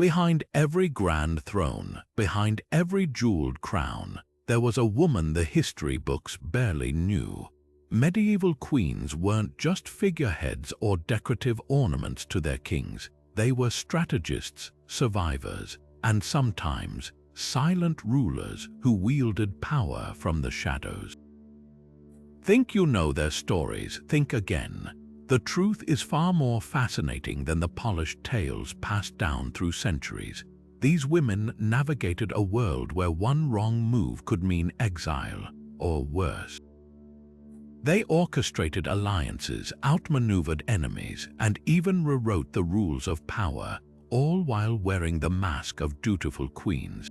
Behind every grand throne, behind every jeweled crown, there was a woman the history books barely knew. Medieval queens weren't just figureheads or decorative ornaments to their kings. They were strategists, survivors, and sometimes silent rulers who wielded power from the shadows. Think you know their stories? Think again. The truth is far more fascinating than the polished tales passed down through centuries. These women navigated a world where one wrong move could mean exile, or worse. They orchestrated alliances, outmaneuvered enemies, and even rewrote the rules of power, all while wearing the mask of dutiful queens.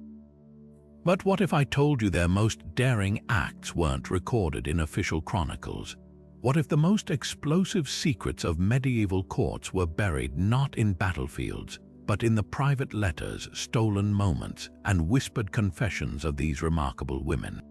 But what if I told you their most daring acts weren't recorded in official chronicles? What if the most explosive secrets of medieval courts were buried not in battlefields, but in the private letters, stolen moments, and whispered confessions of these remarkable women?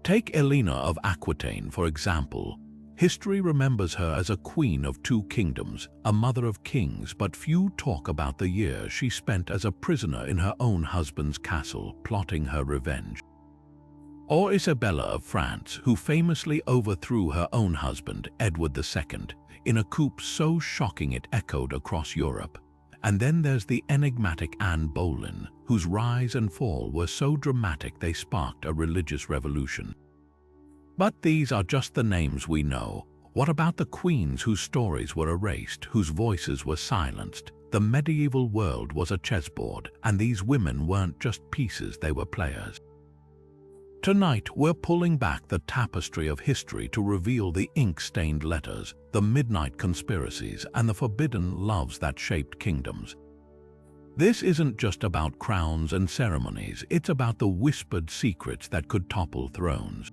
Take Eleanor of Aquitaine, for example. History remembers her as a queen of two kingdoms, a mother of kings, but few talk about the year she spent as a prisoner in her own husband's castle, plotting her revenge. Or Isabella of France, who famously overthrew her own husband, Edward II, in a coup so shocking it echoed across Europe. And then there's the enigmatic Anne Boleyn, whose rise and fall were so dramatic they sparked a religious revolution. But these are just the names we know. What about the queens whose stories were erased, whose voices were silenced? The medieval world was a chessboard, and these women weren't just pieces, they were players. Tonight, we're pulling back the tapestry of history to reveal the ink-stained letters, the midnight conspiracies, and the forbidden loves that shaped kingdoms. This isn't just about crowns and ceremonies, it's about the whispered secrets that could topple thrones.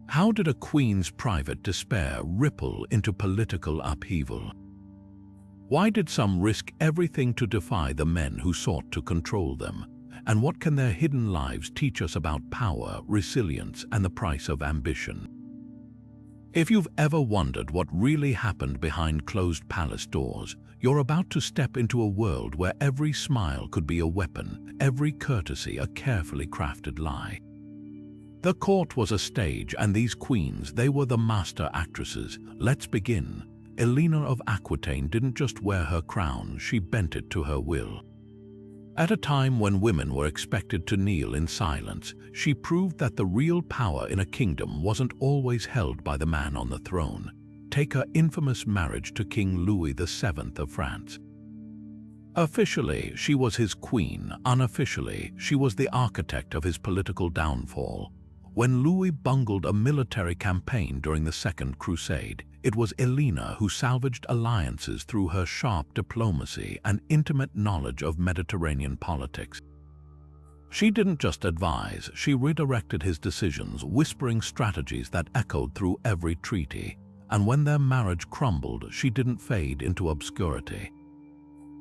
How did a queen's private despair ripple into political upheaval? Why did some risk everything to defy the men who sought to control them? And what can their hidden lives teach us about power, resilience, and the price of ambition? If you've ever wondered what really happened behind closed palace doors, you're about to step into a world where every smile could be a weapon, every courtesy a carefully crafted lie. The court was a stage, and these queens, they were the master actresses. Let's begin. Eleanor of Aquitaine didn't just wear her crown, she bent it to her will. At a time when women were expected to kneel in silence, she proved that the real power in a kingdom wasn't always held by the man on the throne. Take her infamous marriage to King Louis VII of France. Officially, she was his queen. Unofficially, she was the architect of his political downfall. When Louis bungled a military campaign during the Second Crusade, it was Eleanor who salvaged alliances through her sharp diplomacy and intimate knowledge of Mediterranean politics. She didn't just advise, she redirected his decisions, whispering strategies that echoed through every treaty. And when their marriage crumbled, she didn't fade into obscurity.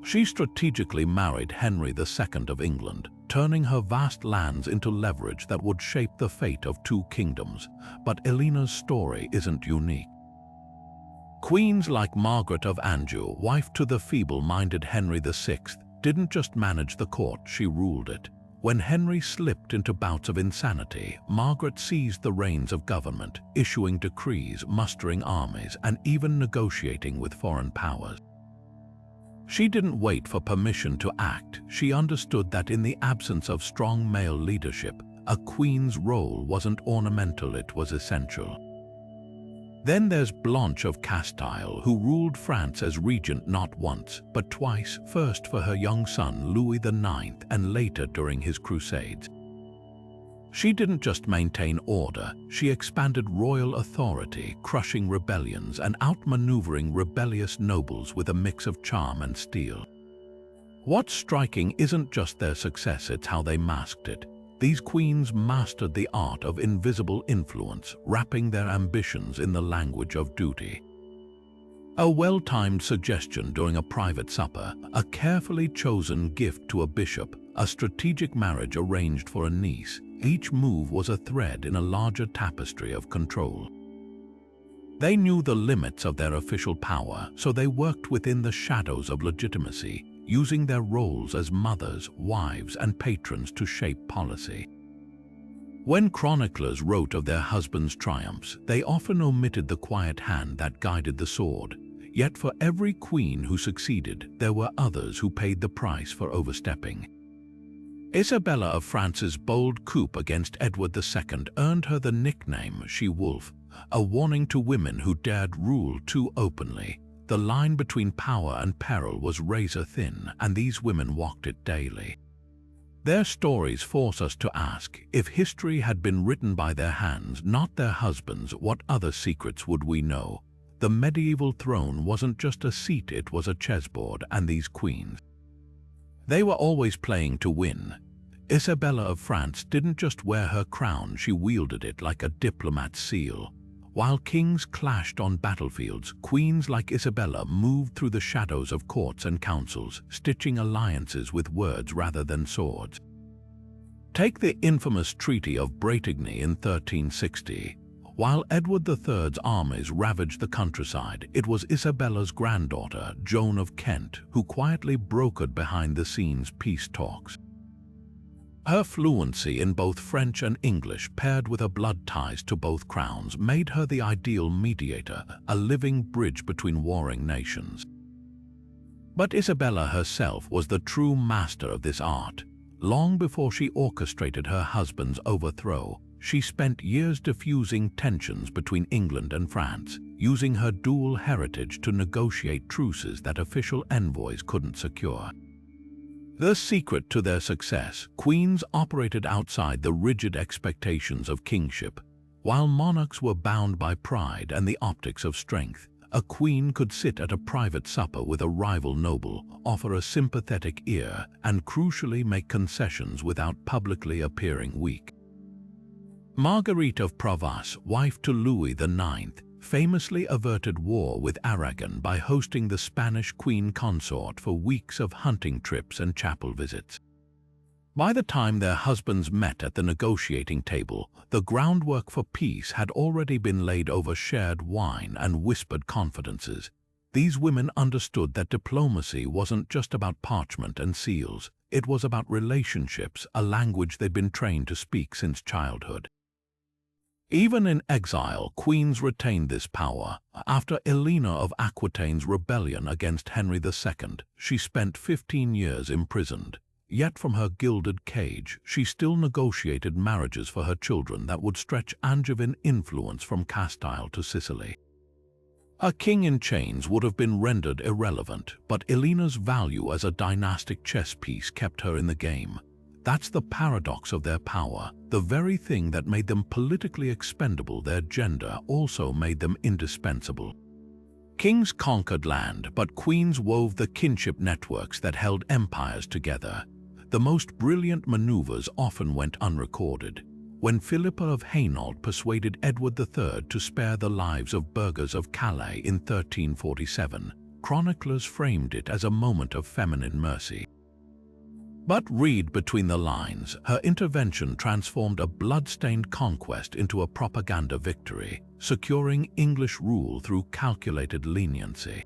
She strategically married Henry II of England, turning her vast lands into leverage that would shape the fate of two kingdoms. But Eleanor's story isn't unique. Queens like Margaret of Anjou, wife to the feeble-minded Henry VI, didn't just manage the court, she ruled it. When Henry slipped into bouts of insanity, Margaret seized the reins of government, issuing decrees, mustering armies, and even negotiating with foreign powers. She didn't wait for permission to act. She understood that in the absence of strong male leadership, a queen's role wasn't ornamental, it was essential. Then there's Blanche of Castile, who ruled France as regent not once, but twice, first for her young son Louis IX and later during his crusades. She didn't just maintain order, she expanded royal authority, crushing rebellions and outmaneuvering rebellious nobles with a mix of charm and steel. What's striking isn't just their success, it's how they masked it. These queens mastered the art of invisible influence, wrapping their ambitions in the language of duty. A well-timed suggestion during a private supper, a carefully chosen gift to a bishop, a strategic marriage arranged for a niece, each move was a thread in a larger tapestry of control. They knew the limits of their official power, so they worked within the shadows of legitimacy, using their roles as mothers, wives, and patrons to shape policy. When chroniclers wrote of their husbands' triumphs, they often omitted the quiet hand that guided the sword. Yet for every queen who succeeded, there were others who paid the price for overstepping. Isabella of France's bold coup against Edward II earned her the nickname She-Wolf, a warning to women who dared rule too openly. The line between power and peril was razor thin, and these women walked it daily. Their stories force us to ask, if history had been written by their hands, not their husbands, what other secrets would we know? The medieval throne wasn't just a seat, it was a chessboard, and these queens, they were always playing to win. Isabella of France didn't just wear her crown, she wielded it like a diplomat's seal. While kings clashed on battlefields, queens like Isabella moved through the shadows of courts and councils, stitching alliances with words rather than swords. Take the infamous Treaty of Bretigny in 1360. While Edward III's armies ravaged the countryside, it was Isabella's granddaughter, Joan of Kent, who quietly brokered behind-the-scenes peace talks. Her fluency in both French and English, paired with her blood ties to both crowns, made her the ideal mediator, a living bridge between warring nations. But Isabella herself was the true master of this art. Long before she orchestrated her husband's overthrow, she spent years diffusing tensions between England and France, using her dual heritage to negotiate truces that official envoys couldn't secure. The secret to their success: queens operated outside the rigid expectations of kingship. While monarchs were bound by pride and the optics of strength, a queen could sit at a private supper with a rival noble, offer a sympathetic ear, and crucially make concessions without publicly appearing weak. Margaret of Provence, wife to Louis IX, famously averted war with Aragon by hosting the Spanish queen consort for weeks of hunting trips and chapel visits. By the time their husbands met at the negotiating table, the groundwork for peace had already been laid over shared wine and whispered confidences. These women understood that diplomacy wasn't just about parchment and seals, it was about relationships, a language they'd been trained to speak since childhood. Even in exile, queens retained this power. After Eleanor of Aquitaine's rebellion against Henry II, she spent 15 years imprisoned. Yet from her gilded cage, she still negotiated marriages for her children that would stretch Angevin influence from Castile to Sicily. A king in chains would have been rendered irrelevant, but Eleanor's value as a dynastic chess piece kept her in the game. That's the paradox of their power. The very thing that made them politically expendable, their gender, also made them indispensable. Kings conquered land, but queens wove the kinship networks that held empires together. The most brilliant maneuvers often went unrecorded. When Philippa of Hainault persuaded Edward III to spare the lives of burghers of Calais in 1347, chroniclers framed it as a moment of feminine mercy. But read between the lines, her intervention transformed a blood-stained conquest into a propaganda victory, securing English rule through calculated leniency.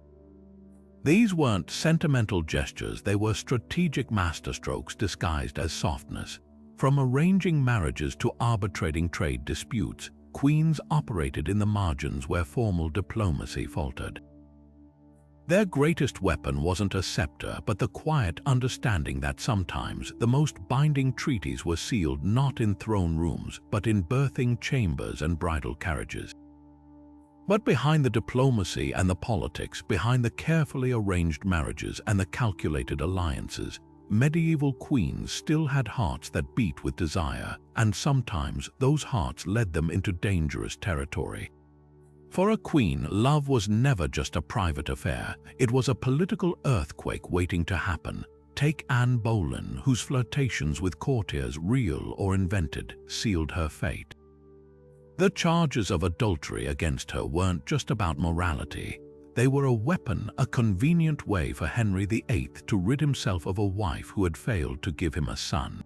These weren't sentimental gestures, they were strategic masterstrokes disguised as softness. From arranging marriages to arbitrating trade disputes, queens operated in the margins where formal diplomacy faltered. Their greatest weapon wasn't a scepter, but the quiet understanding that sometimes the most binding treaties were sealed not in throne rooms, but in birthing chambers and bridal carriages. But behind the diplomacy and the politics, behind the carefully arranged marriages and the calculated alliances, medieval queens still had hearts that beat with desire, and sometimes those hearts led them into dangerous territory. For a queen, love was never just a private affair, it was a political earthquake waiting to happen. Take Anne Boleyn, whose flirtations with courtiers, real or invented, sealed her fate. The charges of adultery against her weren't just about morality. They were a weapon, a convenient way for Henry VIII to rid himself of a wife who had failed to give him a son.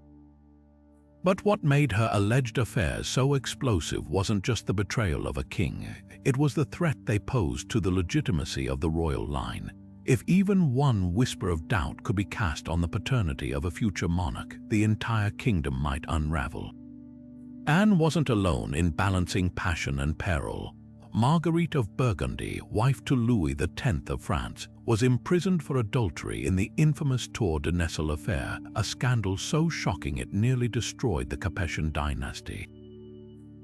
But what made her alleged affairs so explosive wasn't just the betrayal of a king, it was the threat they posed to the legitimacy of the royal line. If even one whisper of doubt could be cast on the paternity of a future monarch, the entire kingdom might unravel. Anne wasn't alone in balancing passion and peril. Marguerite of Burgundy, wife to Louis X of France, was imprisoned for adultery in the infamous Tour de Nesle affair, a scandal so shocking it nearly destroyed the Capetian dynasty.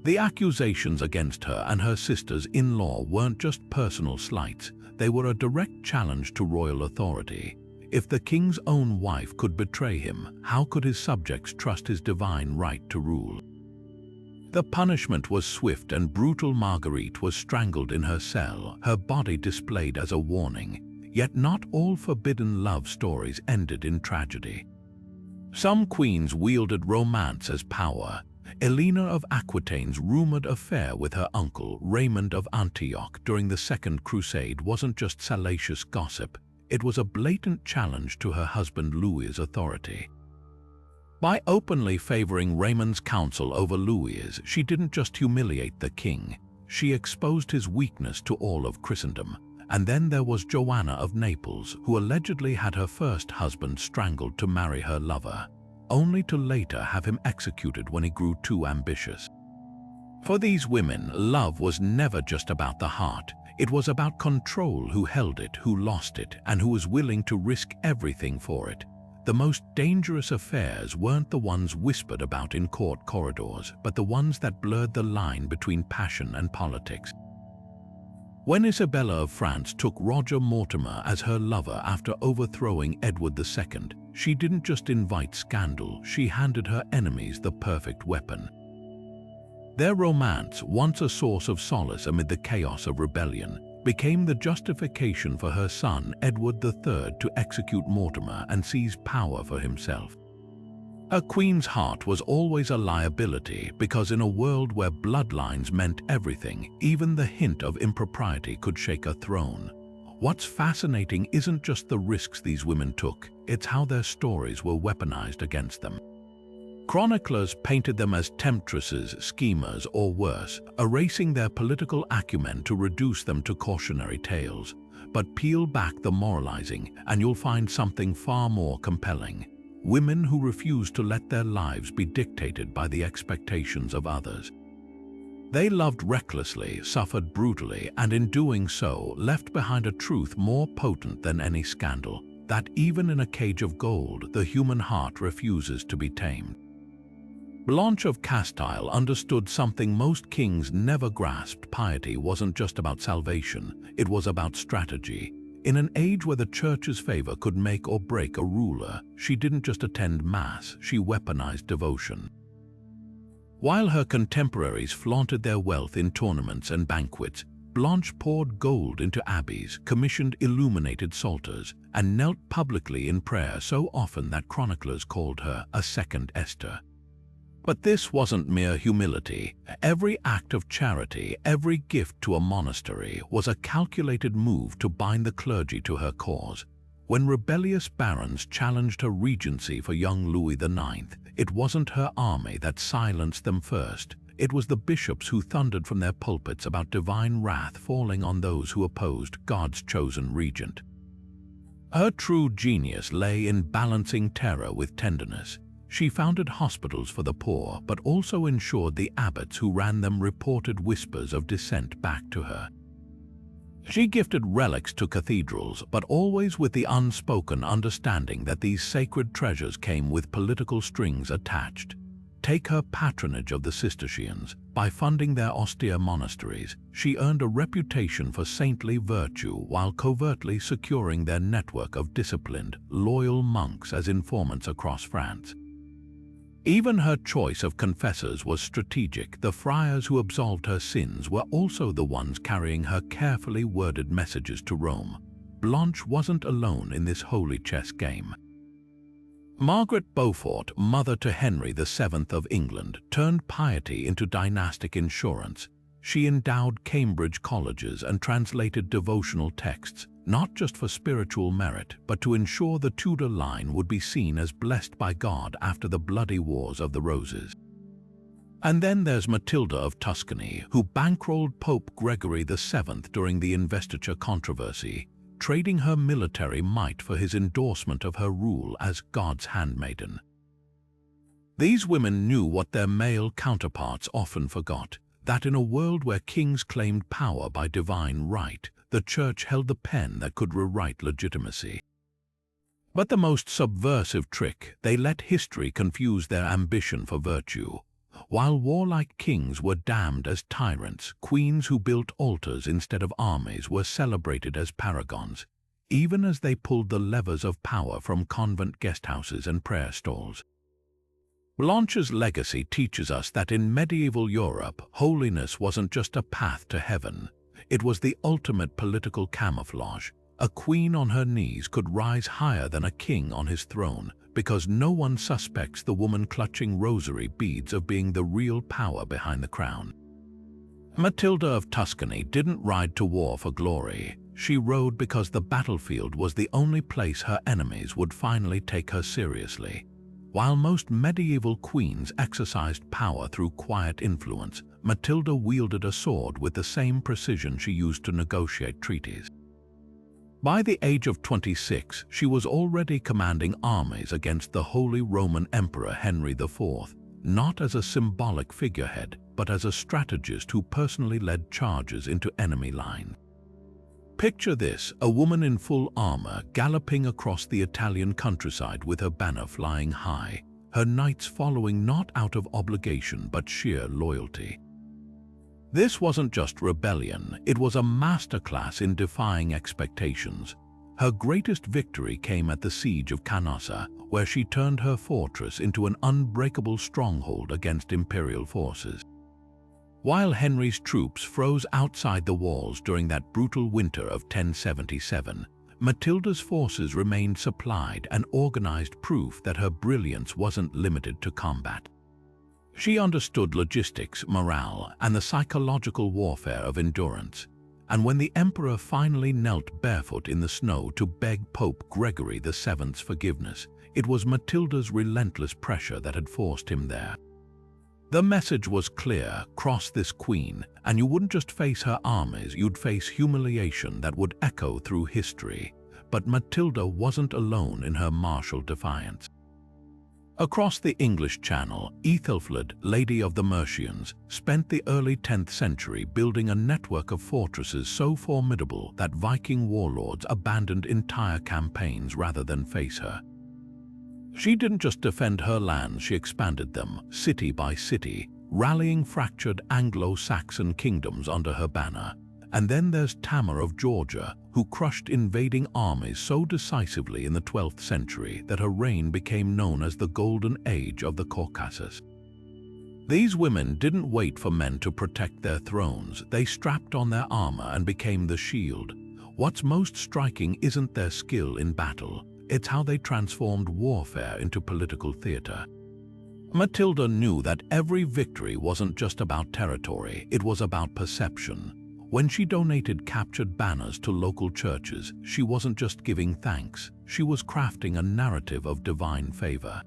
The accusations against her and her sisters-in-law weren't just personal slights, they were a direct challenge to royal authority. If the king's own wife could betray him, how could his subjects trust his divine right to rule? The punishment was swift and brutal. Marguerite was strangled in her cell, her body displayed as a warning. Yet not all forbidden love stories ended in tragedy. Some queens wielded romance as power. Eleanor of Aquitaine's rumored affair with her uncle, Raymond of Antioch, during the Second Crusade wasn't just salacious gossip, it was a blatant challenge to her husband Louis's authority. By openly favoring Raymond's counsel over Louis's, she didn't just humiliate the king, she exposed his weakness to all of Christendom. And then there was Joanna of Naples, who allegedly had her first husband strangled to marry her lover, only to later have him executed when he grew too ambitious. For these women, love was never just about the heart. It was about control: who held it, who lost it, and who was willing to risk everything for it. The most dangerous affairs weren't the ones whispered about in court corridors, but the ones that blurred the line between passion and politics. When Isabella of France took Roger Mortimer as her lover after overthrowing Edward II, she didn't just invite scandal, she handed her enemies the perfect weapon. Their romance, once a source of solace amid the chaos of rebellion, became the justification for her son Edward III to execute Mortimer and seize power for himself. A queen's heart was always a liability because in a world where bloodlines meant everything, even the hint of impropriety could shake a throne. What's fascinating isn't just the risks these women took, it's how their stories were weaponized against them. Chroniclers painted them as temptresses, schemers, or worse, erasing their political acumen to reduce them to cautionary tales. But peel back the moralizing, and you'll find something far more compelling. Women who refused to let their lives be dictated by the expectations of others. They loved recklessly, suffered brutally, and in doing so, left behind a truth more potent than any scandal, that even in a cage of gold, the human heart refuses to be tamed. Blanche of Castile understood something most kings never grasped. Piety wasn't just about salvation, it was about strategy. In an age where the church's favor could make or break a ruler, she didn't just attend mass, she weaponized devotion. While her contemporaries flaunted their wealth in tournaments and banquets, Blanche poured gold into abbeys, commissioned illuminated psalters, and knelt publicly in prayer so often that chroniclers called her a second Esther. But this wasn't mere humility. Every act of charity, every gift to a monastery was a calculated move to bind the clergy to her cause. When rebellious barons challenged her regency for young Louis IX, it wasn't her army that silenced them first. It was the bishops who thundered from their pulpits about divine wrath falling on those who opposed God's chosen regent. Her true genius lay in balancing terror with tenderness. She founded hospitals for the poor, but also ensured the abbots who ran them reported whispers of dissent back to her. She gifted relics to cathedrals, but always with the unspoken understanding that these sacred treasures came with political strings attached. Take her patronage of the Cistercians. By funding their austere monasteries, she earned a reputation for saintly virtue while covertly securing their network of disciplined, loyal monks as informants across France. Even her choice of confessors was strategic. The friars who absolved her sins were also the ones carrying her carefully worded messages to Rome. Blanche wasn't alone in this holy chess game. Margaret Beaufort, mother to Henry VII of England, turned piety into dynastic insurance. She endowed Cambridge colleges and translated devotional texts, not just for spiritual merit, but to ensure the Tudor line would be seen as blessed by God after the bloody Wars of the Roses. And then there's Matilda of Tuscany, who bankrolled Pope Gregory VII during the investiture controversy. trading her military might for his endorsement of her rule as God's handmaiden. These women knew what their male counterparts often forgot, that in a world where kings claimed power by divine right, the Church held the pen that could rewrite legitimacy. But the most subversive trick, they let history confuse their ambition for virtue. While warlike kings were damned as tyrants, queens who built altars instead of armies were celebrated as paragons, even as they pulled the levers of power from convent guesthouses and prayer stalls. Blanche's legacy teaches us that in medieval Europe, holiness wasn't just a path to heaven. It was the ultimate political camouflage. A queen on her knees could rise higher than a king on his throne because no one suspects the woman clutching rosary beads of being the real power behind the crown. Matilda of Tuscany didn't ride to war for glory. She rode because the battlefield was the only place her enemies would finally take her seriously. While most medieval queens exercised power through quiet influence, Matilda wielded a sword with the same precision she used to negotiate treaties. By the age of 26, she was already commanding armies against the Holy Roman Emperor Henry IV, not as a symbolic figurehead, but as a strategist who personally led charges into enemy lines. Picture this, a woman in full armor galloping across the Italian countryside with her banner flying high, her knights following not out of obligation but sheer loyalty. This wasn't just rebellion, it was a masterclass in defying expectations. Her greatest victory came at the siege of Canossa, where she turned her fortress into an unbreakable stronghold against imperial forces. While Henry's troops froze outside the walls during that brutal winter of 1077, Matilda's forces remained supplied and organized, proof that her brilliance wasn't limited to combat. She understood logistics, morale, and the psychological warfare of endurance. And when the emperor finally knelt barefoot in the snow to beg Pope Gregory VII's forgiveness, it was Matilda's relentless pressure that had forced him there. The message was clear: cross this queen, and you wouldn't just face her armies, you'd face humiliation that would echo through history. But Matilda wasn't alone in her martial defiance. Across the English Channel, Ethelfled, Lady of the Mercians, spent the early 10th century building a network of fortresses so formidable that Viking warlords abandoned entire campaigns rather than face her. She didn't just defend her lands, she expanded them, city by city, rallying fractured Anglo-Saxon kingdoms under her banner. And then there's Tamar of Georgia, who crushed invading armies so decisively in the 12th century that her reign became known as the Golden Age of the Caucasus. These women didn't wait for men to protect their thrones, they strapped on their armor and became the shield. What's most striking isn't their skill in battle, it's how they transformed warfare into political theater. Matilda knew that every victory wasn't just about territory, it was about perception. When she donated captured banners to local churches, she wasn't just giving thanks, she was crafting a narrative of divine favor.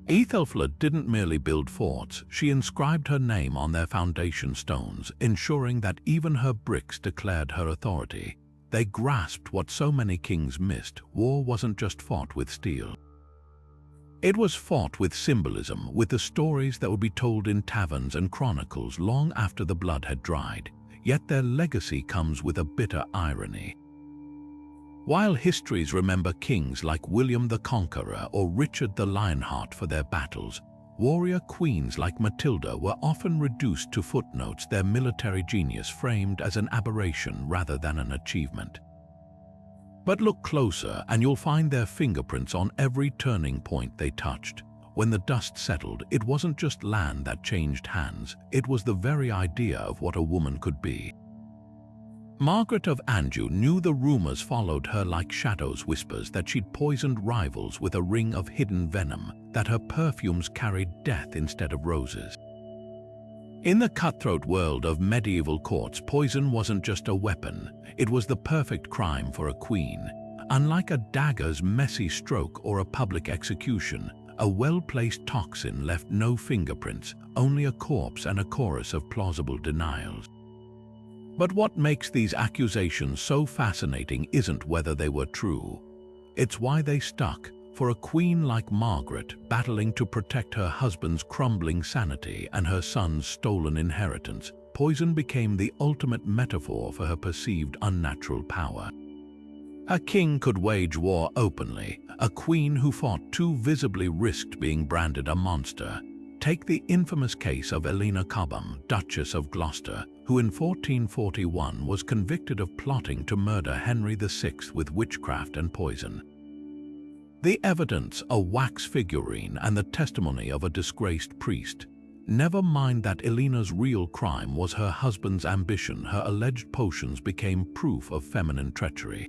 Ethelfled didn't merely build forts, she inscribed her name on their foundation stones, ensuring that even her bricks declared her authority. They grasped what so many kings missed: war wasn't just fought with steel. It was fought with symbolism, with the stories that would be told in taverns and chronicles long after the blood had dried. Yet their legacy comes with a bitter irony. While histories remember kings like William the Conqueror or Richard the Lionheart for their battles, warrior queens like Matilda were often reduced to footnotes, their military genius framed as an aberration rather than an achievement. But look closer and you'll find their fingerprints on every turning point they touched. When the dust settled, it wasn't just land that changed hands, it was the very idea of what a woman could be. Margaret of Anjou knew the rumors followed her like shadows, whispers that she'd poisoned rivals with a ring of hidden venom, that her perfumes carried death instead of roses. In the cutthroat world of medieval courts, poison wasn't just a weapon, it was the perfect crime for a queen. Unlike a dagger's messy stroke or a public execution, a well-placed toxin left no fingerprints, only a corpse and a chorus of plausible denials. But what makes these accusations so fascinating isn't whether they were true. It's why they stuck. For a queen like Margaret, battling to protect her husband's crumbling sanity and her son's stolen inheritance, poison became the ultimate metaphor for her perceived unnatural power. A king could wage war openly. A queen who fought too visibly risked being branded a monster. Take the infamous case of Eleanor Cobham, Duchess of Gloucester, who in 1441 was convicted of plotting to murder Henry VI with witchcraft and poison. The evidence, a wax figurine and the testimony of a disgraced priest. Never mind that Eleanor's real crime was her husband's ambition. Her alleged potions became proof of feminine treachery.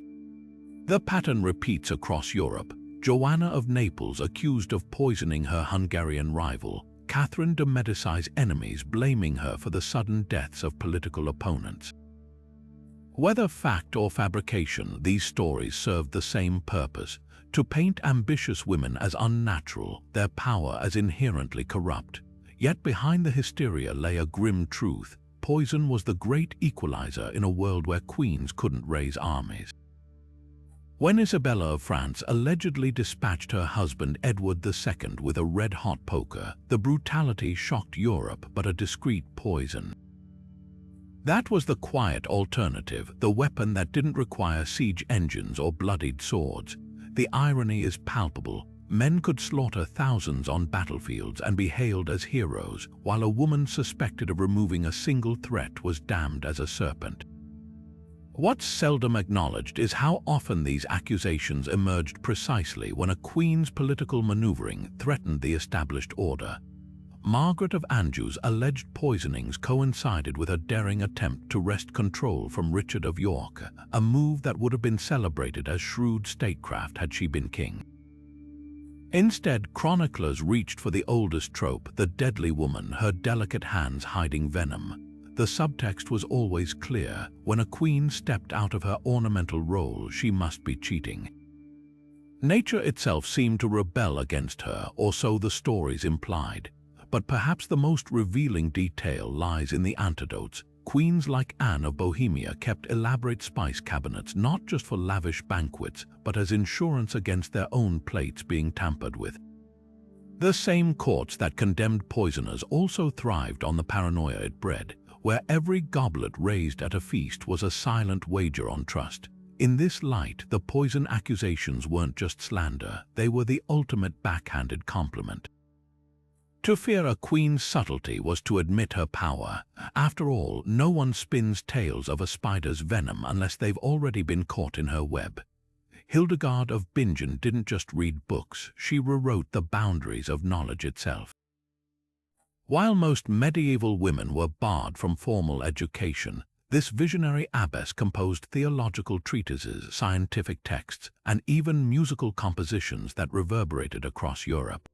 The pattern repeats across Europe. Joanna of Naples accused of poisoning her Hungarian rival. Catherine de' Medici's enemies blaming her for the sudden deaths of political opponents. Whether fact or fabrication, these stories served the same purpose: to paint ambitious women as unnatural, their power as inherently corrupt. Yet behind the hysteria lay a grim truth. Poison was the great equalizer in a world where queens couldn't raise armies. When Isabella of France allegedly dispatched her husband Edward II with a red-hot poker, the brutality shocked Europe, but a discreet poison. That was the quiet alternative, the weapon that didn't require siege engines or bloodied swords. The irony is palpable. Men could slaughter thousands on battlefields and be hailed as heroes, while a woman suspected of removing a single threat was damned as a serpent. What's seldom acknowledged is how often these accusations emerged precisely when a queen's political maneuvering threatened the established order. Margaret of Anjou's alleged poisonings coincided with her daring attempt to wrest control from Richard of York, a move that would have been celebrated as shrewd statecraft had she been king. Instead, chroniclers reached for the oldest trope, the deadly woman, her delicate hands hiding venom. The subtext was always clear: when a queen stepped out of her ornamental role, she must be cheating. Nature itself seemed to rebel against her, or so the stories implied. But perhaps the most revealing detail lies in the antidotes. Queens like Anne of Bohemia kept elaborate spice cabinets not just for lavish banquets, but as insurance against their own plates being tampered with. The same courts that condemned poisoners also thrived on the paranoia it bred, where every goblet raised at a feast was a silent wager on trust. In this light, the poison accusations weren't just slander, they were the ultimate backhanded compliment. To fear a queen's subtlety was to admit her power. After all, no one spins tales of a spider's venom unless they've already been caught in her web. Hildegard of Bingen didn't just read books, she rewrote the boundaries of knowledge itself. While most medieval women were barred from formal education, this visionary abbess composed theological treatises, scientific texts, and even musical compositions that reverberated across Europe.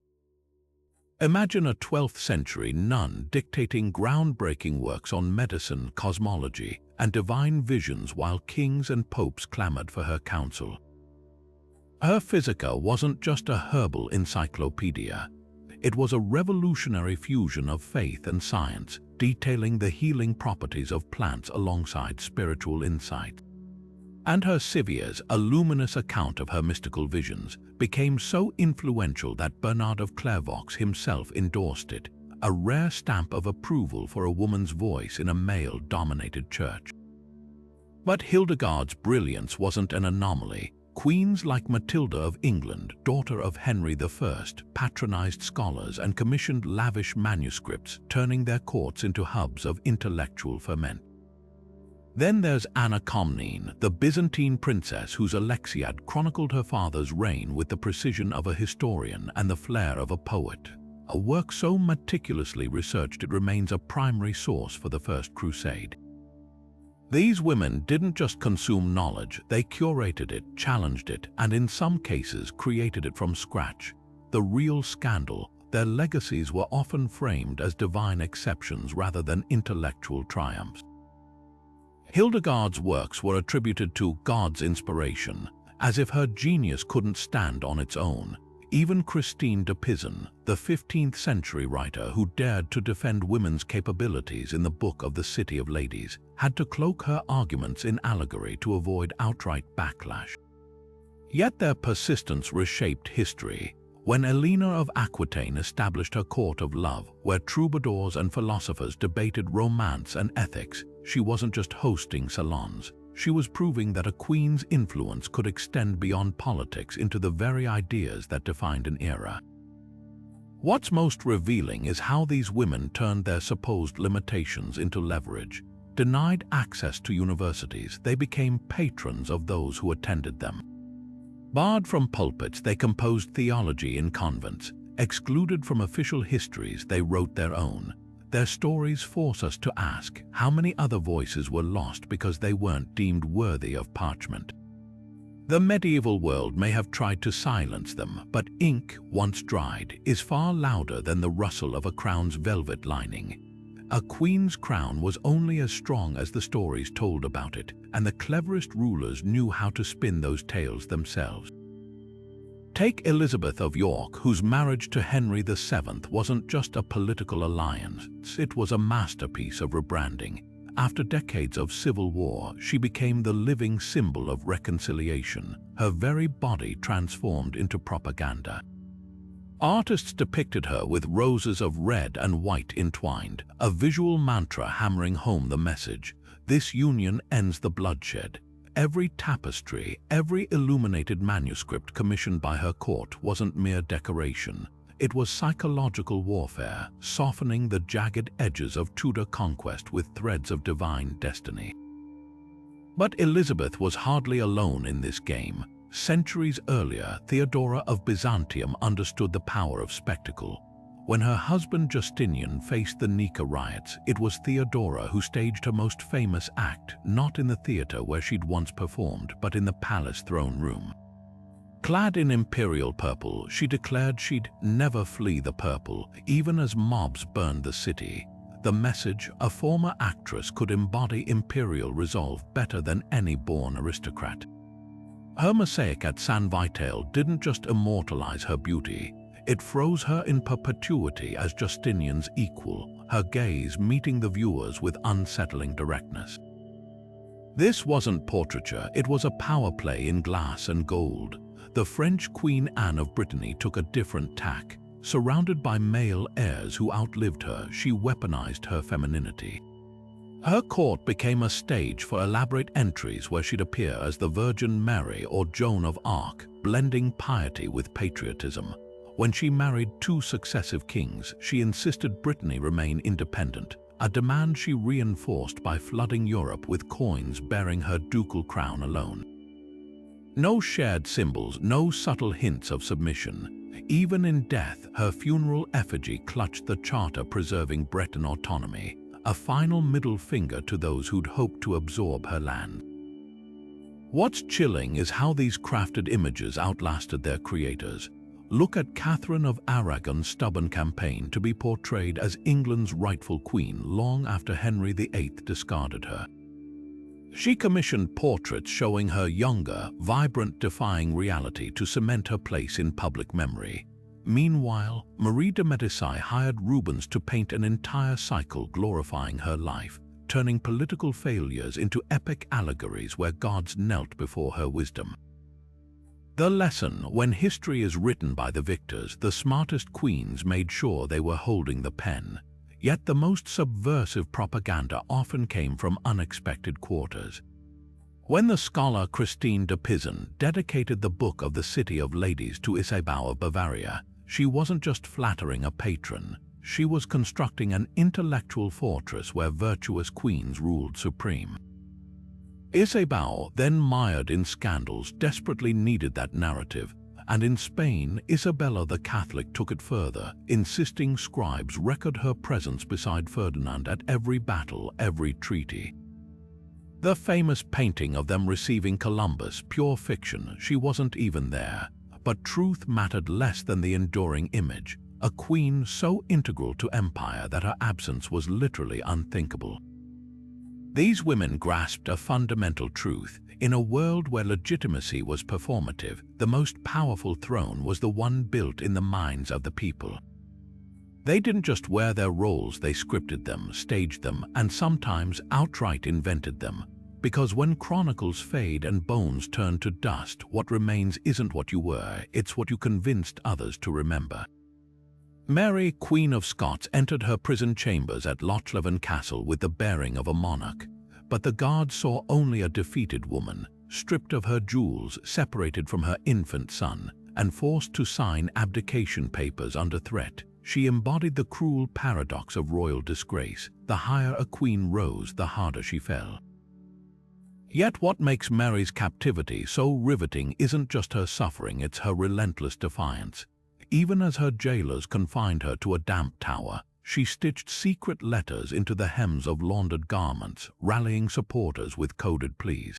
Imagine a 12th century nun dictating groundbreaking works on medicine, cosmology, and divine visions while kings and popes clamored for her counsel. Her Physica wasn't just a herbal encyclopedia. It was a revolutionary fusion of faith and science, detailing the healing properties of plants alongside spiritual insight. And her Civiers, a luminous account of her mystical visions, became so influential that Bernard of Clairvaux himself endorsed it, a rare stamp of approval for a woman's voice in a male-dominated church. But Hildegard's brilliance wasn't an anomaly. Queens like Matilda of England, daughter of Henry I, patronized scholars and commissioned lavish manuscripts, turning their courts into hubs of intellectual ferment. Then there's Anna Komnene, the Byzantine princess whose Alexiad chronicled her father's reign with the precision of a historian and the flair of a poet, a work so meticulously researched it remains a primary source for the First Crusade. These women didn't just consume knowledge, they curated it, challenged it, and in some cases created it from scratch. The real scandal: their legacies were often framed as divine exceptions rather than intellectual triumphs. Hildegard's works were attributed to God's inspiration, as if her genius couldn't stand on its own. Even Christine de Pizan, the 15th century writer who dared to defend women's capabilities in the Book of the City of Ladies, had to cloak her arguments in allegory to avoid outright backlash. Yet their persistence reshaped history. When Eleanor of Aquitaine established her court of love, where troubadours and philosophers debated romance and ethics, she wasn't just hosting salons. She was proving that a queen's influence could extend beyond politics into the very ideas that defined an era. What's most revealing is how these women turned their supposed limitations into leverage. Denied access to universities, they became patrons of those who attended them. Barred from pulpits, they composed theology in convents. Excluded from official histories, they wrote their own. Their stories force us to ask how many other voices were lost because they weren't deemed worthy of parchment. The medieval world may have tried to silence them, but ink, once dried, is far louder than the rustle of a crown's velvet lining. A queen's crown was only as strong as the stories told about it, and the cleverest rulers knew how to spin those tales themselves. Take Elizabeth of York, whose marriage to Henry VII wasn't just a political alliance, it was a masterpiece of rebranding. After decades of civil war, she became the living symbol of reconciliation, her very body transformed into propaganda. Artists depicted her with roses of red and white entwined, a visual mantra hammering home the message: this union ends the bloodshed. Every tapestry, every illuminated manuscript commissioned by her court wasn't mere decoration. It was psychological warfare, softening the jagged edges of Tudor conquest with threads of divine destiny. But Elizabeth was hardly alone in this game. Centuries earlier, Theodora of Byzantium understood the power of spectacle. When her husband Justinian faced the Nika riots, it was Theodora who staged her most famous act, not in the theater where she'd once performed, but in the palace throne room. Clad in imperial purple, she declared she'd never flee the purple, even as mobs burned the city. The message: a former actress could embody imperial resolve better than any born aristocrat. Her mosaic at San Vitale didn't just immortalize her beauty, it froze her in perpetuity as Justinian's equal, her gaze meeting the viewers with unsettling directness. This wasn't portraiture, it was a power play in glass and gold. The French Queen Anne of Brittany took a different tack. Surrounded by male heirs who outlived her, she weaponized her femininity. Her court became a stage for elaborate entries where she'd appear as the Virgin Mary or Joan of Arc, blending piety with patriotism. When she married two successive kings, she insisted Brittany remain independent, a demand she reinforced by flooding Europe with coins bearing her ducal crown alone. No shared symbols, no subtle hints of submission. Even in death, her funeral effigy clutched the charter preserving Breton autonomy, a final middle finger to those who'd hoped to absorb her land. What's chilling is how these crafted images outlasted their creators. Look at Catherine of Aragon's stubborn campaign to be portrayed as England's rightful queen long after Henry VIII discarded her. She commissioned portraits showing her younger, vibrant, defying reality to cement her place in public memory. Meanwhile, Marie de Medici hired Rubens to paint an entire cycle glorifying her life, turning political failures into epic allegories where gods knelt before her wisdom. The lesson: when history is written by the victors, the smartest queens made sure they were holding the pen. Yet the most subversive propaganda often came from unexpected quarters. When the scholar Christine de Pizan dedicated the Book of the City of Ladies to Isabella of Bavaria, she wasn't just flattering a patron, she was constructing an intellectual fortress where virtuous queens ruled supreme. Isabella, then mired in scandals, desperately needed that narrative, and in Spain, Isabella the Catholic took it further, insisting scribes record her presence beside Ferdinand at every battle, every treaty. The famous painting of them receiving Columbus, pure fiction, she wasn't even there, but truth mattered less than the enduring image, a queen so integral to empire that her absence was literally unthinkable. These women grasped a fundamental truth. In a world where legitimacy was performative, the most powerful throne was the one built in the minds of the people. They didn't just wear their roles, they scripted them, staged them, and sometimes outright invented them. Because when chronicles fade and bones turn to dust, what remains isn't what you were, it's what you convinced others to remember. Mary, Queen of Scots, entered her prison chambers at Lochleven Castle with the bearing of a monarch. But the guards saw only a defeated woman, stripped of her jewels, separated from her infant son, and forced to sign abdication papers under threat. She embodied the cruel paradox of royal disgrace. The higher a queen rose, the harder she fell. Yet what makes Mary's captivity so riveting isn't just her suffering, it's her relentless defiance. Even as her jailers confined her to a damp tower, she stitched secret letters into the hems of laundered garments, rallying supporters with coded pleas.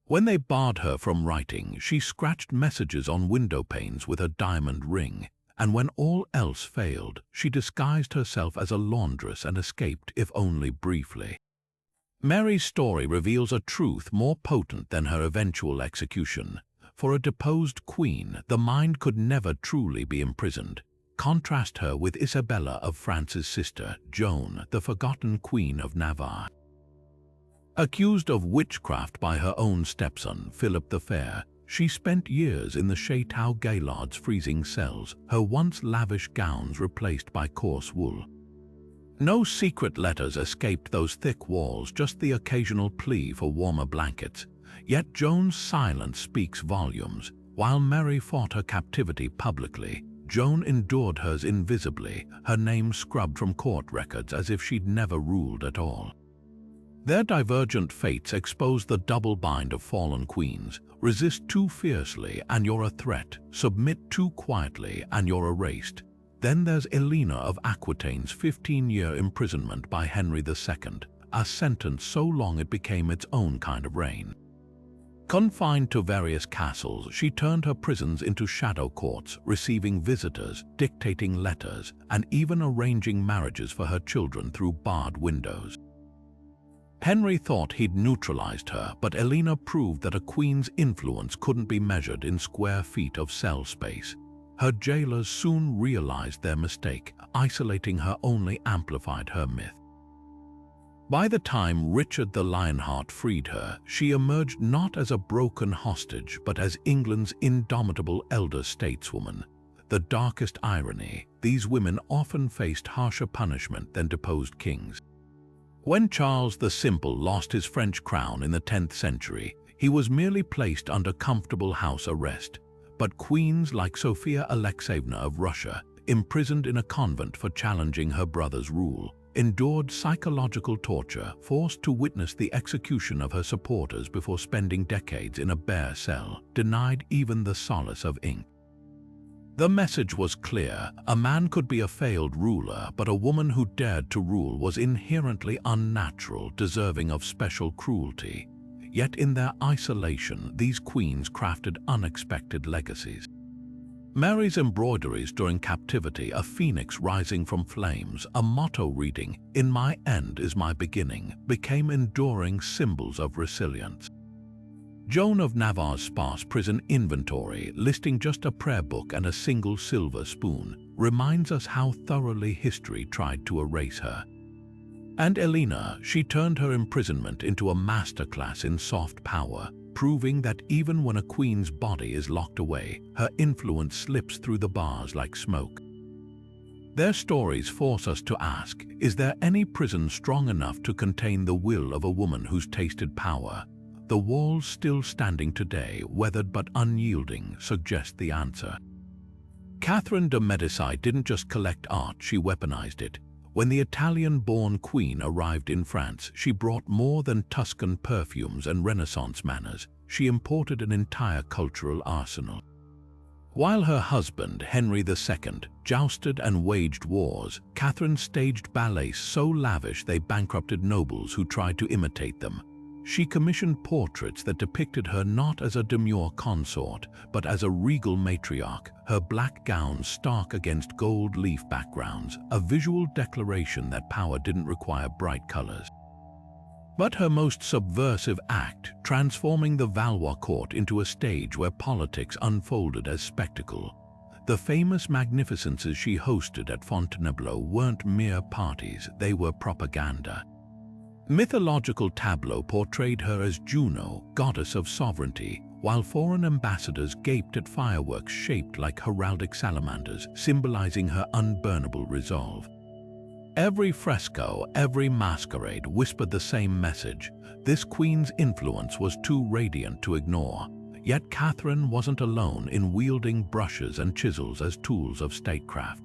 When they barred her from writing, she scratched messages on window panes with a diamond ring, and when all else failed, she disguised herself as a laundress and escaped, if only briefly. Mary's story reveals a truth more potent than her eventual execution. For a deposed queen, the mind could never truly be imprisoned. Contrast her with Isabella of France's sister, Joan, the forgotten Queen of Navarre. Accused of witchcraft by her own stepson, Philip the Fair, she spent years in the Château Gaillard's freezing cells, her once lavish gowns replaced by coarse wool. No secret letters escaped those thick walls, just the occasional plea for warmer blankets. Yet Joan's silence speaks volumes. While Mary fought her captivity publicly, Joan endured hers invisibly, her name scrubbed from court records as if she'd never ruled at all. Their divergent fates expose the double bind of fallen queens. Resist too fiercely and you're a threat. Submit too quietly and you're erased. Then there's Eleanor of Aquitaine's 15-year imprisonment by Henry II, a sentence so long it became its own kind of reign. Confined to various castles, she turned her prisons into shadow courts, receiving visitors, dictating letters, and even arranging marriages for her children through barred windows. Henry thought he'd neutralized her, but Eleanor proved that a queen's influence couldn't be measured in square feet of cell space. Her jailers soon realized their mistake. Isolating her only amplified her myth. By the time Richard the Lionheart freed her, she emerged not as a broken hostage, but as England's indomitable elder stateswoman. The darkest irony, these women often faced harsher punishment than deposed kings. When Charles the Simple lost his French crown in the 10th century, he was merely placed under comfortable house arrest. But queens like Sophia Alexeyevna of Russia, imprisoned in a convent for challenging her brother's rule, endured psychological torture, forced to witness the execution of her supporters before spending decades in a bare cell, denied even the solace of ink. The message was clear: a man could be a failed ruler, but a woman who dared to rule was inherently unnatural, deserving of special cruelty. Yet in their isolation, these queens crafted unexpected legacies. Mary's embroideries during captivity, a phoenix rising from flames, a motto reading, "In my end is my beginning," became enduring symbols of resilience. Joan of Navarre's sparse prison inventory, listing just a prayer book and a single silver spoon, reminds us how thoroughly history tried to erase her. And Eleanor, she turned her imprisonment into a masterclass in soft power, proving that even when a queen's body is locked away, her influence slips through the bars like smoke. Their stories force us to ask, is there any prison strong enough to contain the will of a woman who's tasted power? The walls still standing today, weathered but unyielding, suggest the answer. Catherine de' Medici didn't just collect art, she weaponized it. When the Italian-born queen arrived in France, she brought more than Tuscan perfumes and Renaissance manners. She imported an entire cultural arsenal. While her husband, Henry II, jousted and waged wars, Catherine staged ballets so lavish they bankrupted nobles who tried to imitate them. She commissioned portraits that depicted her not as a demure consort, but as a regal matriarch, her black gown stark against gold leaf backgrounds, a visual declaration that power didn't require bright colors. But her most subversive act, transforming the Valois court into a stage where politics unfolded as spectacle. The famous magnificences she hosted at Fontainebleau weren't mere parties, they were propaganda. Mythological tableaux portrayed her as Juno, goddess of sovereignty, while foreign ambassadors gaped at fireworks shaped like heraldic salamanders, symbolizing her unburnable resolve. Every fresco, every masquerade whispered the same message. This queen's influence was too radiant to ignore. Yet Catherine wasn't alone in wielding brushes and chisels as tools of statecraft.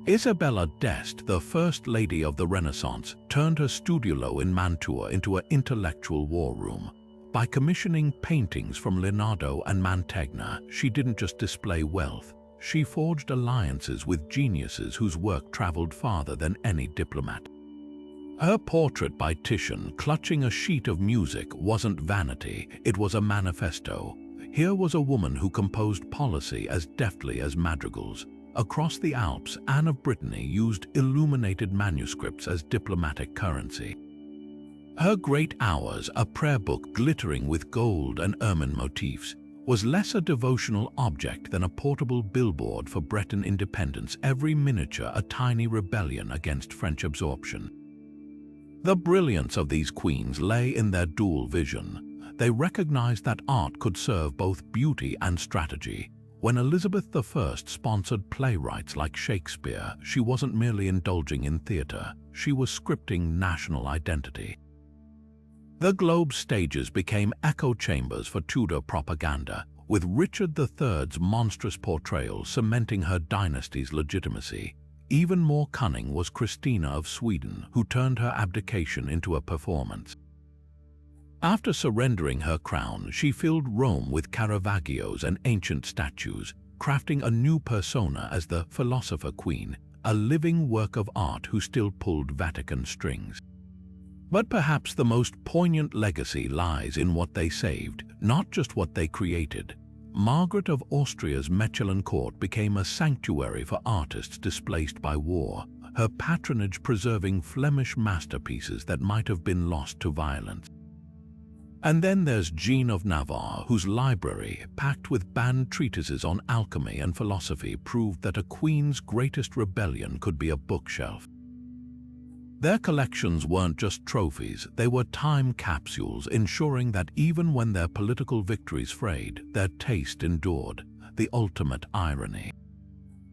Isabella d'Este, the First Lady of the Renaissance, turned her studiolo in Mantua into an intellectual war room. By commissioning paintings from Leonardo and Mantegna, she didn't just display wealth. She forged alliances with geniuses whose work traveled farther than any diplomat. Her portrait by Titian, clutching a sheet of music, wasn't vanity, it was a manifesto. Here was a woman who composed policy as deftly as madrigals. Across the Alps, Anne of Brittany used illuminated manuscripts as diplomatic currency. Her Great Hours, a prayer book glittering with gold and ermine motifs, was less a devotional object than a portable billboard for Breton independence, every miniature a tiny rebellion against French absorption. The brilliance of these queens lay in their dual vision. They recognized that art could serve both beauty and strategy. When Elizabeth I sponsored playwrights like Shakespeare, she wasn't merely indulging in theater, she was scripting national identity. The Globe stages became echo chambers for Tudor propaganda, with Richard III's monstrous portrayal cementing her dynasty's legitimacy. Even more cunning was Christina of Sweden, who turned her abdication into a performance. After surrendering her crown, she filled Rome with Caravaggios and ancient statues, crafting a new persona as the philosopher queen, a living work of art who still pulled Vatican strings. But perhaps the most poignant legacy lies in what they saved, not just what they created. Margaret of Austria's Mechlin court became a sanctuary for artists displaced by war, her patronage preserving Flemish masterpieces that might have been lost to violence. And then there's Jean of Navarre, whose library, packed with banned treatises on alchemy and philosophy, proved that a queen's greatest rebellion could be a bookshelf. Their collections weren't just trophies, they were time capsules, ensuring that even when their political victories frayed, their taste endured, the ultimate irony.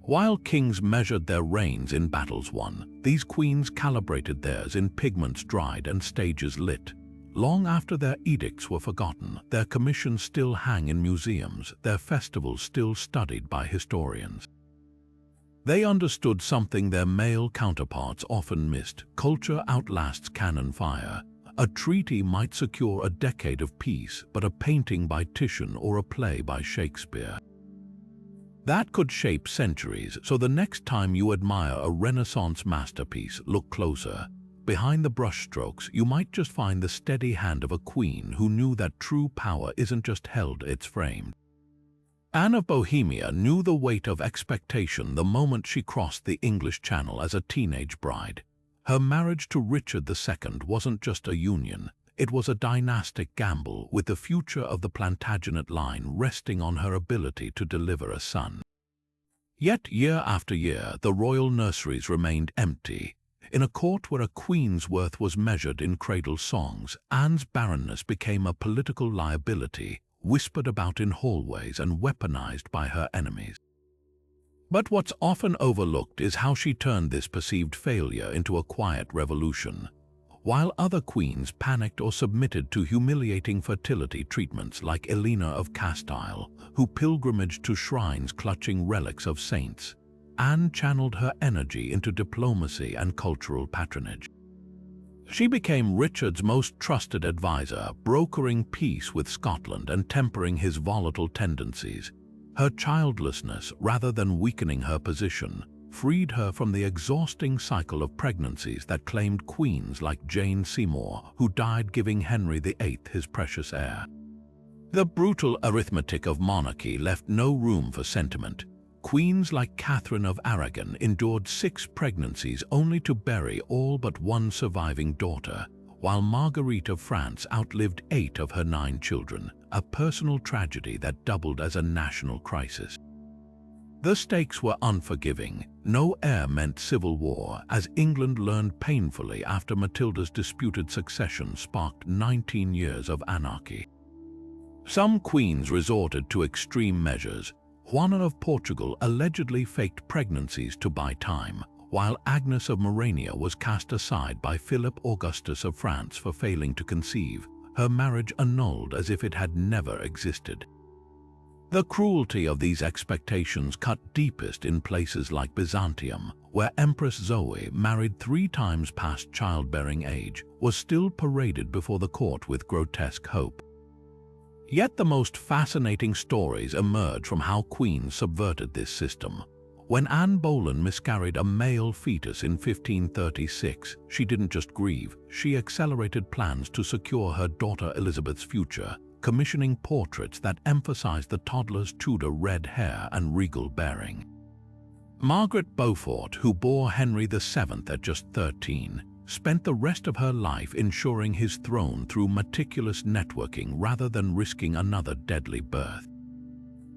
While kings measured their reigns in battles won, these queens calibrated theirs in pigments dried and stages lit. Long after their edicts were forgotten, their commissions still hang in museums, their festivals still studied by historians. They understood something their male counterparts often missed: culture outlasts cannon fire. A treaty might secure a decade of peace, but a painting by Titian or a play by Shakespeare, that could shape centuries. So the next time you admire a Renaissance masterpiece, look closer. Behind the brushstrokes, you might just find the steady hand of a queen who knew that true power isn't just held, it's framed. Anne of Bohemia knew the weight of expectation the moment she crossed the English Channel as a teenage bride. Her marriage to Richard II wasn't just a union, it was a dynastic gamble, with the future of the Plantagenet line resting on her ability to deliver a son. Yet year after year, the royal nurseries remained empty. In a court where a queen's worth was measured in cradle songs, Anne's barrenness became a political liability, whispered about in hallways and weaponized by her enemies. But what's often overlooked is how she turned this perceived failure into a quiet revolution. While other queens panicked or submitted to humiliating fertility treatments like Eleanor of Castile, who pilgrimaged to shrines clutching relics of saints, Anne channeled her energy into diplomacy and cultural patronage. She became Richard's most trusted advisor, brokering peace with Scotland and tempering his volatile tendencies. Her childlessness, rather than weakening her position, freed her from the exhausting cycle of pregnancies that claimed queens like Jane Seymour, who died giving Henry VIII his precious heir. The brutal arithmetic of monarchy left no room for sentiment. Queens like Catherine of Aragon endured 6 pregnancies only to bury all but one surviving daughter, while Marguerite of France outlived 8 of her 9 children, a personal tragedy that doubled as a national crisis. The stakes were unforgiving. No heir meant civil war, as England learned painfully after Matilda's disputed succession sparked 19 years of anarchy. Some queens resorted to extreme measures. Juana of Portugal allegedly faked pregnancies to buy time, while Agnes of Maurania was cast aside by Philip Augustus of France for failing to conceive, her marriage annulled as if it had never existed. The cruelty of these expectations cut deepest in places like Byzantium, where Empress Zoe, married 3 times past childbearing age, was still paraded before the court with grotesque hope. Yet the most fascinating stories emerge from how queens subverted this system. When Anne Boleyn miscarried a male fetus in 1536, she didn't just grieve, she accelerated plans to secure her daughter Elizabeth's future, commissioning portraits that emphasized the toddler's Tudor red hair and regal bearing. Margaret Beaufort, who bore Henry VII at just 13, spent the rest of her life ensuring his throne through meticulous networking rather than risking another deadly birth.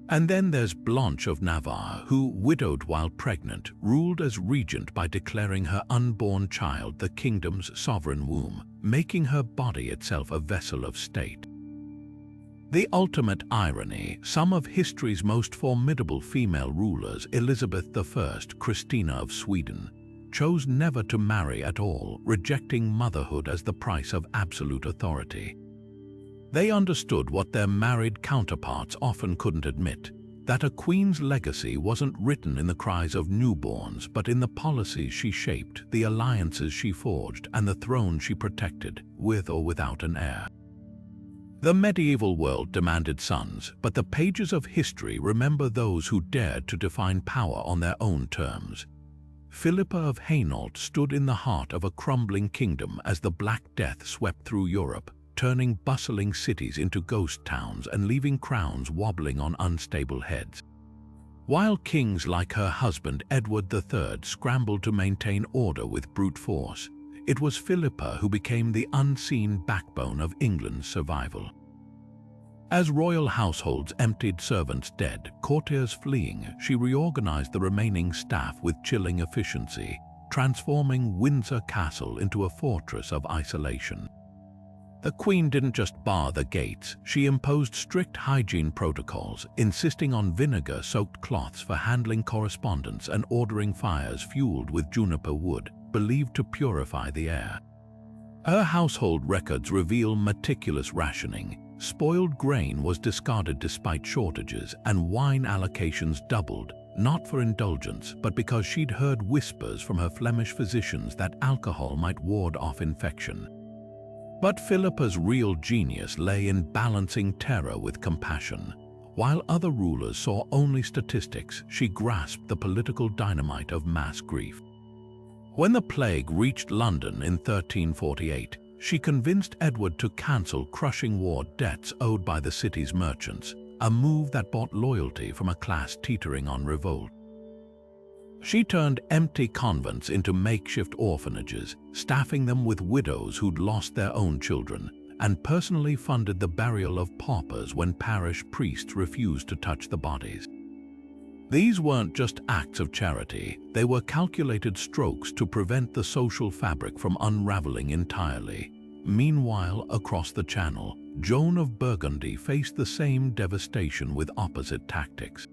And then there's Blanche of Navarre, who, widowed while pregnant, ruled as regent by declaring her unborn child the kingdom's sovereign womb, making her body itself a vessel of state. The ultimate irony, some of history's most formidable female rulers, Elizabeth I, Christina of Sweden, chose never to marry at all, rejecting motherhood as the price of absolute authority. They understood what their married counterparts often couldn't admit, that a queen's legacy wasn't written in the cries of newborns, but in the policies she shaped, the alliances she forged, and the throne she protected, with or without an heir. The medieval world demanded sons, but the pages of history remember those who dared to define power on their own terms. Philippa of Hainault stood in the heart of a crumbling kingdom as the Black Death swept through Europe, turning bustling cities into ghost towns and leaving crowns wobbling on unstable heads. While kings like her husband Edward III scrambled to maintain order with brute force, it was Philippa who became the unseen backbone of England's survival. As royal households emptied servants dead, courtiers fleeing, she reorganized the remaining staff with chilling efficiency, transforming Windsor Castle into a fortress of isolation. The Queen didn't just bar the gates, she imposed strict hygiene protocols, insisting on vinegar-soaked cloths for handling correspondence and ordering fires fueled with juniper wood, believed to purify the air. Her household records reveal meticulous rationing. Spoiled grain was discarded despite shortages, and wine allocations doubled, not for indulgence, but because she'd heard whispers from her Flemish physicians that alcohol might ward off infection. But Philippa's real genius lay in balancing terror with compassion. While other rulers saw only statistics, she grasped the political dynamite of mass grief. When the plague reached London in 1348, she convinced Edward to cancel crushing war debts owed by the city's merchants, a move that bought loyalty from a class teetering on revolt. She turned empty convents into makeshift orphanages, staffing them with widows who'd lost their own children, and personally funded the burial of paupers when parish priests refused to touch the bodies. These weren't just acts of charity, they were calculated strokes to prevent the social fabric from unraveling entirely. Meanwhile, across the Channel, Joan of Burgundy faced the same devastation with opposite tactics.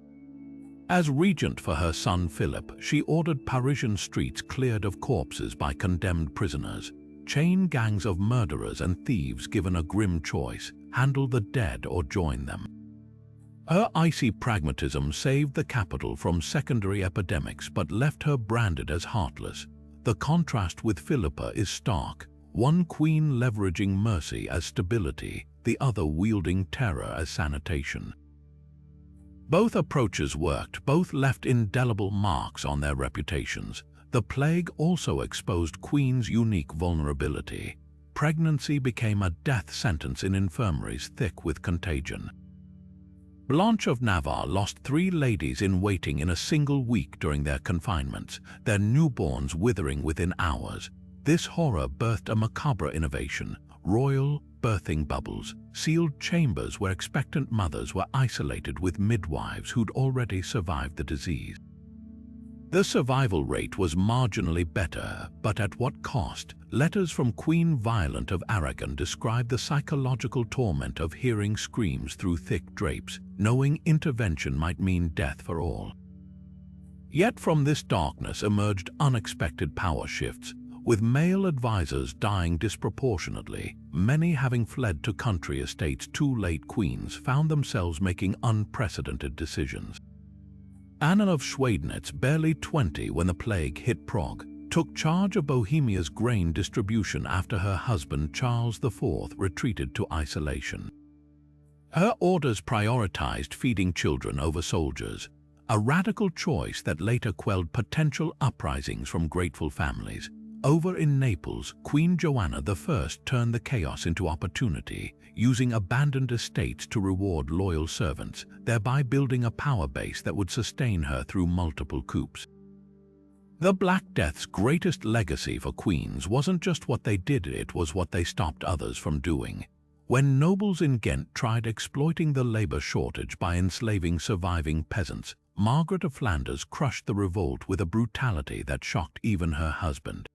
As regent for her son Philip, she ordered Parisian streets cleared of corpses by condemned prisoners. Chain gangs of murderers and thieves given a grim choice: handle the dead or join them. Her icy pragmatism saved the capital from secondary epidemics but left her branded as heartless. The contrast with Philippa is stark, one queen leveraging mercy as stability, the other wielding terror as sanitation. Both approaches worked, both left indelible marks on their reputations. The plague also exposed Queen's unique vulnerability. Pregnancy became a death sentence in infirmaries thick with contagion. Blanche of Navarre lost 3 ladies in waiting in a single week during their confinements, their newborns withering within hours. This horror birthed a macabre innovation: royal birthing bubbles, sealed chambers where expectant mothers were isolated with midwives who'd already survived the disease. The survival rate was marginally better, but at what cost? Letters from Queen Violent of Aragon describe the psychological torment of hearing screams through thick drapes, knowing intervention might mean death for all. Yet from this darkness emerged unexpected power shifts, with male advisors dying disproportionately, many having fled to country estates. Too late queens found themselves making unprecedented decisions. Anna of Schweidnitz, barely 20 when the plague hit Prague, took charge of Bohemia's grain distribution after her husband Charles IV retreated to isolation. Her orders prioritized feeding children over soldiers, a radical choice that later quelled potential uprisings from grateful families. Over in Naples, Queen Joanna I turned the chaos into opportunity, using abandoned estates to reward loyal servants, thereby building a power base that would sustain her through multiple coups. The Black Death's greatest legacy for queens wasn't just what they did, it was what they stopped others from doing. When nobles in Ghent tried exploiting the labor shortage by enslaving surviving peasants, Margaret of Flanders crushed the revolt with a brutality that shocked even her husband.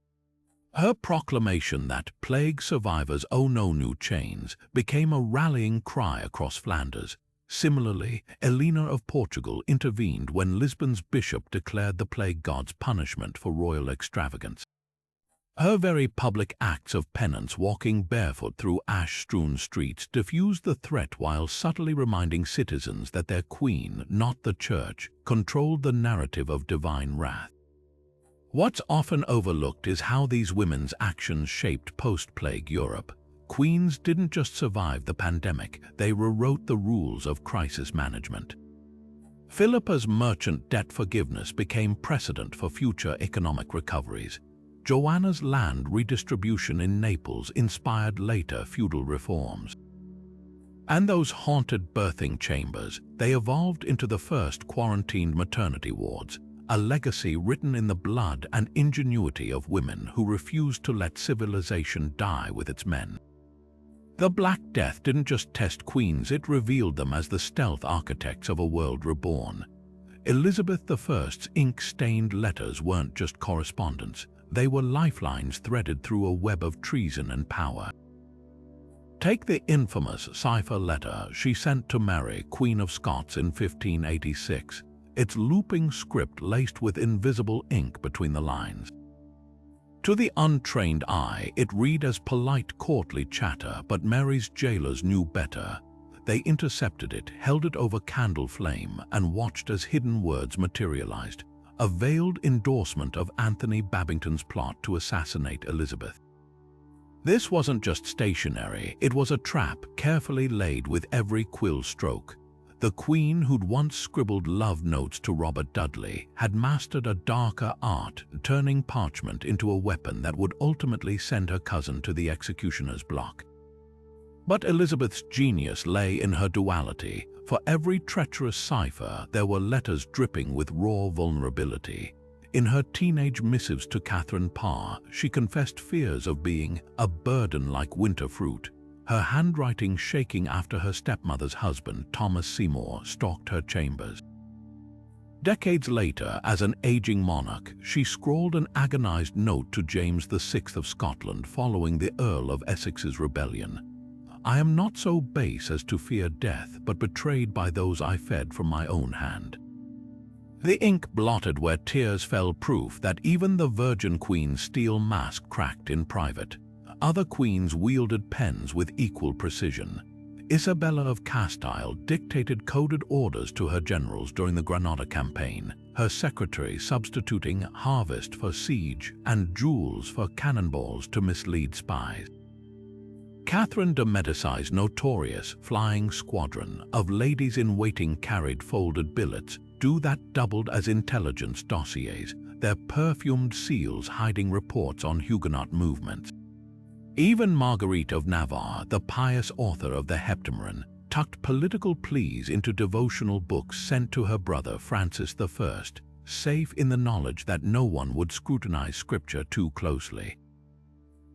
Her proclamation that plague survivors owe no new chains became a rallying cry across Flanders. Similarly, Eleanor of Portugal intervened when Lisbon's bishop declared the plague god's punishment for royal extravagance. Her very public acts of penance, walking barefoot through ash-strewn streets, diffused the threat while subtly reminding citizens that their queen, not the church, controlled the narrative of divine wrath. What's often overlooked is how these women's actions shaped post-plague Europe. Queens didn't just survive the pandemic, they rewrote the rules of crisis management. Philippa's merchant debt forgiveness became precedent for future economic recoveries. Joanna's land redistribution in Naples inspired later feudal reforms. And those haunted birthing chambers, they evolved into the first quarantined maternity wards, a legacy written in the blood and ingenuity of women who refused to let civilization die with its men. The Black Death didn't just test queens, it revealed them as the stealth architects of a world reborn. Elizabeth I's ink-stained letters weren't just correspondence, they were lifelines threaded through a web of treason and power. Take the infamous cipher letter she sent to Mary, Queen of Scots, in 1586. Its looping script laced with invisible ink between the lines. To the untrained eye, it read as polite courtly chatter, but Mary's jailers knew better. They intercepted it, held it over candle flame, and watched as hidden words materialized, a veiled endorsement of Anthony Babington's plot to assassinate Elizabeth. This wasn't just stationery, it was a trap carefully laid with every quill stroke. The Queen, who'd once scribbled love notes to Robert Dudley, had mastered a darker art, turning parchment into a weapon that would ultimately send her cousin to the executioner's block. But Elizabeth's genius lay in her duality. For every treacherous cipher, there were letters dripping with raw vulnerability. In her teenage missives to Catherine Parr, she confessed fears of being a burden like winter fruit, her handwriting shaking after her stepmother's husband, Thomas Seymour, stalked her chambers. Decades later, as an aging monarch, she scrawled an agonized note to James VI of Scotland following the Earl of Essex's rebellion. "I am not so base as to fear death, but betrayed by those I fed from my own hand." The ink blotted where tears fell, proof that even the Virgin Queen's steel mask cracked in private. Other queens wielded pens with equal precision. Isabella of Castile dictated coded orders to her generals during the Granada campaign, her secretary substituting harvest for siege and jewels for cannonballs to mislead spies. Catherine de Médicis' notorious flying squadron of ladies-in-waiting carried folded billets that doubled as intelligence dossiers, their perfumed seals hiding reports on Huguenot movements. Even Marguerite of Navarre, the pious author of the Heptameron, tucked political pleas into devotional books sent to her brother Francis I, safe in the knowledge that no one would scrutinize scripture too closely.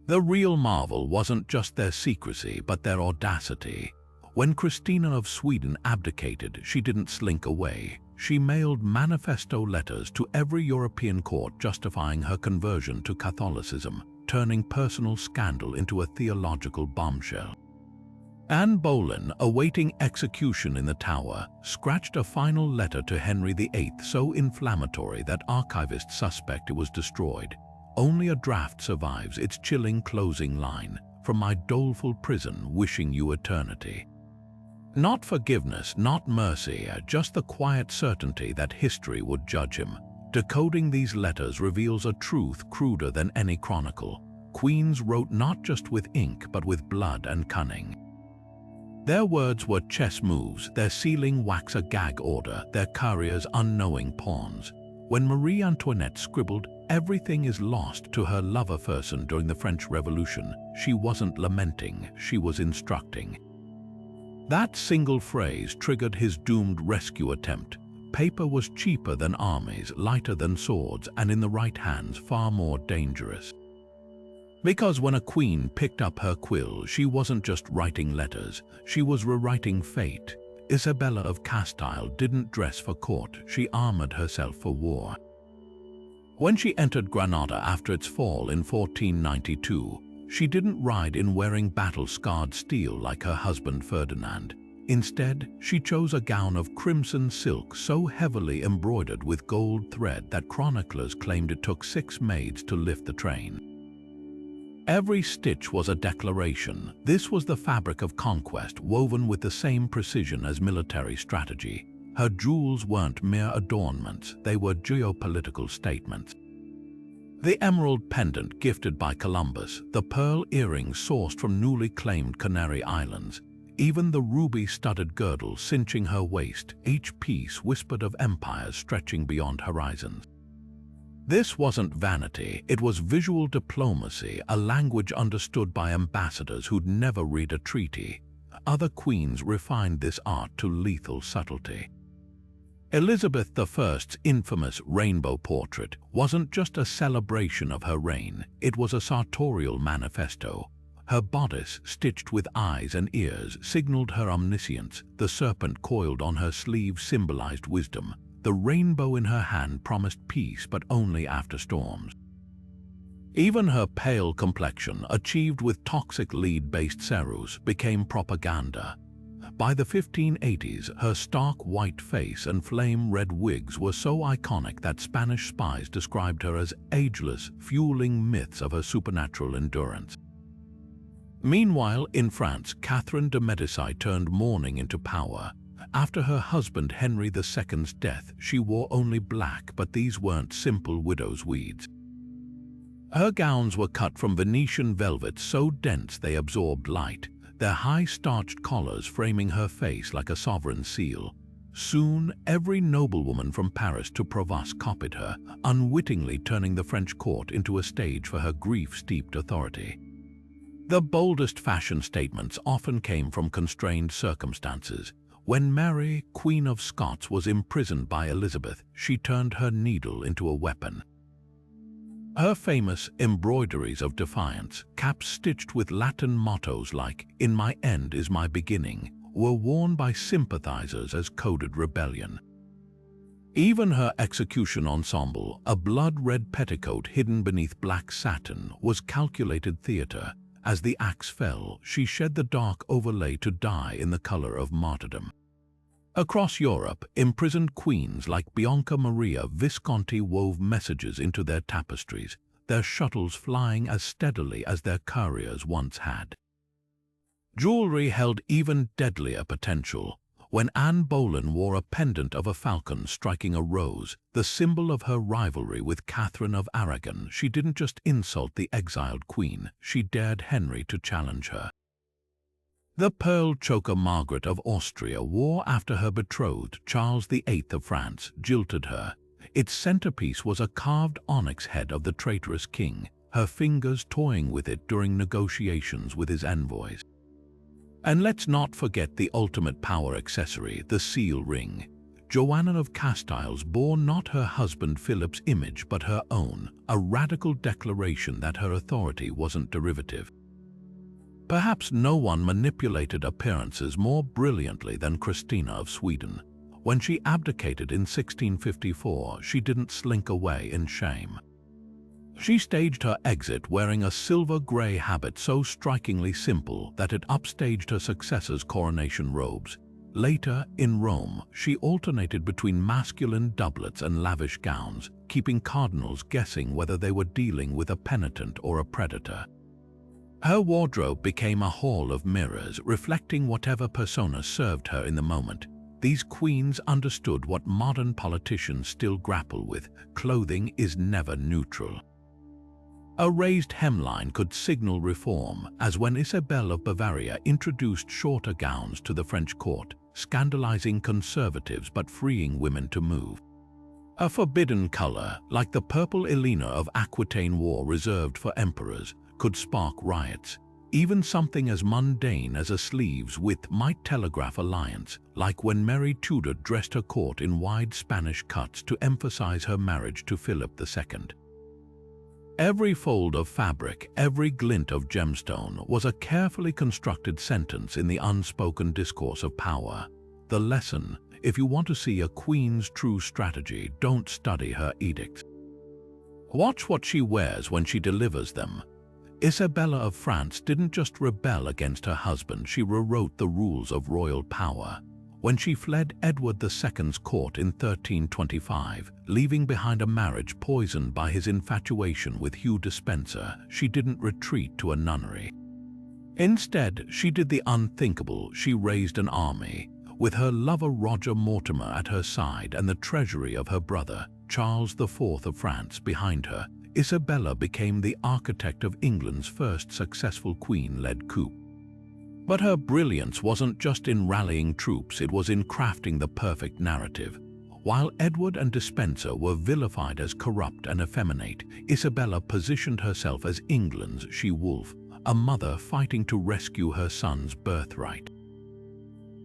The real marvel wasn't just their secrecy, but their audacity. When Christina of Sweden abdicated, she didn't slink away. She mailed manifesto letters to every European court justifying her conversion to Catholicism, turning personal scandal into a theological bombshell. Anne Boleyn, awaiting execution in the Tower, scratched a final letter to Henry VIII so inflammatory that archivists suspect it was destroyed. Only a draft survives its chilling closing line, "From my doleful prison, wishing you eternity." Not forgiveness, not mercy, just the quiet certainty that history would judge him. Decoding these letters reveals a truth cruder than any chronicle. Queens wrote not just with ink, but with blood and cunning. Their words were chess moves, their sealing wax a gag order, their couriers unknowing pawns. When Marie Antoinette scribbled, "Everything is lost" to her lover Fersen during the French Revolution, she wasn't lamenting, she was instructing. That single phrase triggered his doomed rescue attempt. Paper was cheaper than armies, lighter than swords, and in the right hands far more dangerous. Because when a queen picked up her quill, she wasn't just writing letters, she was rewriting fate. Isabella of Castile didn't dress for court, she armored herself for war. When she entered Granada after its fall in 1492, she didn't ride in wearing battle-scarred steel like her husband Ferdinand. Instead, she chose a gown of crimson silk so heavily embroidered with gold thread that chroniclers claimed it took 6 maids to lift the train. Every stitch was a declaration. This was the fabric of conquest, woven with the same precision as military strategy. Her jewels weren't mere adornments, they were geopolitical statements. The emerald pendant gifted by Columbus, the pearl earrings sourced from newly claimed Canary Islands, even the ruby-studded girdle cinching her waist, each piece whispered of empires stretching beyond horizons. This wasn't vanity, it was visual diplomacy, a language understood by ambassadors who'd never read a treaty. Other queens refined this art to lethal subtlety. Elizabeth I's infamous rainbow portrait wasn't just a celebration of her reign, it was a sartorial manifesto. Her bodice, stitched with eyes and ears, signaled her omniscience. The serpent coiled on her sleeve symbolized wisdom. The rainbow in her hand promised peace, but only after storms. Even her pale complexion, achieved with toxic lead-based cerus, became propaganda. By the 1580s, her stark white face and flame-red wigs were so iconic that Spanish spies described her as ageless, fueling myths of her supernatural endurance. Meanwhile, in France, Catherine de' Medici turned mourning into power. After her husband Henry II's death, she wore only black, but these weren't simple widow's weeds. Her gowns were cut from Venetian velvet so dense they absorbed light, their high-starched collars framing her face like a sovereign seal. Soon, every noblewoman from Paris to Provence copied her, unwittingly turning the French court into a stage for her grief-steeped authority. The boldest fashion statements often came from constrained circumstances. When Mary, Queen of Scots, was imprisoned by Elizabeth, she turned her needle into a weapon. Her famous embroideries of defiance, caps stitched with Latin mottos like "In my end is my beginning," were worn by sympathizers as coded rebellion. Even her execution ensemble, a blood-red petticoat hidden beneath black satin, was calculated theater. As the axe fell, she shed the dark overlay to die in the color of martyrdom. Across Europe, imprisoned queens like Bianca Maria Visconti wove messages into their tapestries, their shuttles flying as steadily as their couriers once had. Jewelry held even deadlier potential. When Anne Boleyn wore a pendant of a falcon striking a rose, the symbol of her rivalry with Catherine of Aragon, she didn't just insult the exiled queen, she dared Henry to challenge her. The pearl choker Margaret of Austria wore after her betrothed, Charles VIII of France, jilted her. Its centerpiece was a carved onyx head of the traitorous king, her fingers toying with it during negotiations with his envoys. And let's not forget the ultimate power accessory, the seal ring. Joanna of Castile bore not her husband Philip's image but her own, a radical declaration that her authority wasn't derivative. Perhaps no one manipulated appearances more brilliantly than Christina of Sweden. When she abdicated in 1654, she didn't slink away in shame. She staged her exit wearing a silver-grey habit so strikingly simple that it upstaged her successor's coronation robes. Later, in Rome, she alternated between masculine doublets and lavish gowns, keeping cardinals guessing whether they were dealing with a penitent or a predator. Her wardrobe became a hall of mirrors, reflecting whatever persona served her in the moment. These queens understood what modern politicians still grapple with: clothing is never neutral. A raised hemline could signal reform, as when Isabella of Bavaria introduced shorter gowns to the French court, scandalizing conservatives but freeing women to move. A forbidden color, like the purple Eleanor of Aquitaine wore reserved for emperors, could spark riots. Even something as mundane as a sleeves width might telegraph alliance, like when Mary Tudor dressed her court in wide Spanish cuts to emphasize her marriage to Philip II. Every fold of fabric, every glint of gemstone was a carefully constructed sentence in the unspoken discourse of power. The lesson: if you want to see a queen's true strategy, don't study her edicts. Watch what she wears when she delivers them. Isabella of France didn't just rebel against her husband, she rewrote the rules of royal power. When she fled Edward II's court in 1325, leaving behind a marriage poisoned by his infatuation with Hugh Despenser, she didn't retreat to a nunnery. Instead, she did the unthinkable: she raised an army. With her lover Roger Mortimer at her side and the treasury of her brother, Charles IV of France, behind her, Isabella became the architect of England's first successful queen-led coup. But her brilliance wasn't just in rallying troops, it was in crafting the perfect narrative. While Edward and Despenser were vilified as corrupt and effeminate, Isabella positioned herself as England's she-wolf, a mother fighting to rescue her son's birthright.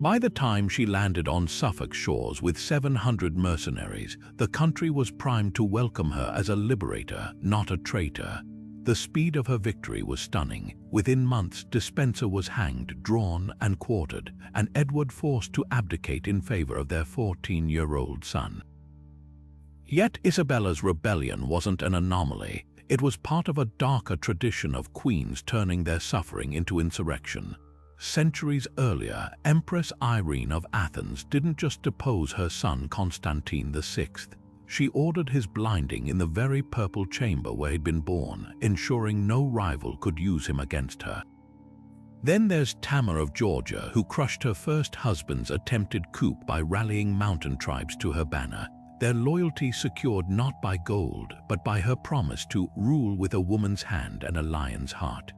By the time she landed on Suffolk shores with 700 mercenaries, the country was primed to welcome her as a liberator, not a traitor. The speed of her victory was stunning. Within months, Despenser was hanged, drawn, and quartered, and Edward forced to abdicate in favor of their 14-year-old son. Yet Isabella's rebellion wasn't an anomaly. It was part of a darker tradition of queens turning their suffering into insurrection. Centuries earlier, Empress Irene of Athens didn't just depose her son Constantine VI. She ordered his blinding in the very purple chamber where he'd been born, ensuring no rival could use him against her. Then there's Tamar of Georgia, who crushed her first husband's attempted coup by rallying mountain tribes to her banner, their loyalty secured not by gold, but by her promise to rule with a woman's hand and a lion's heart.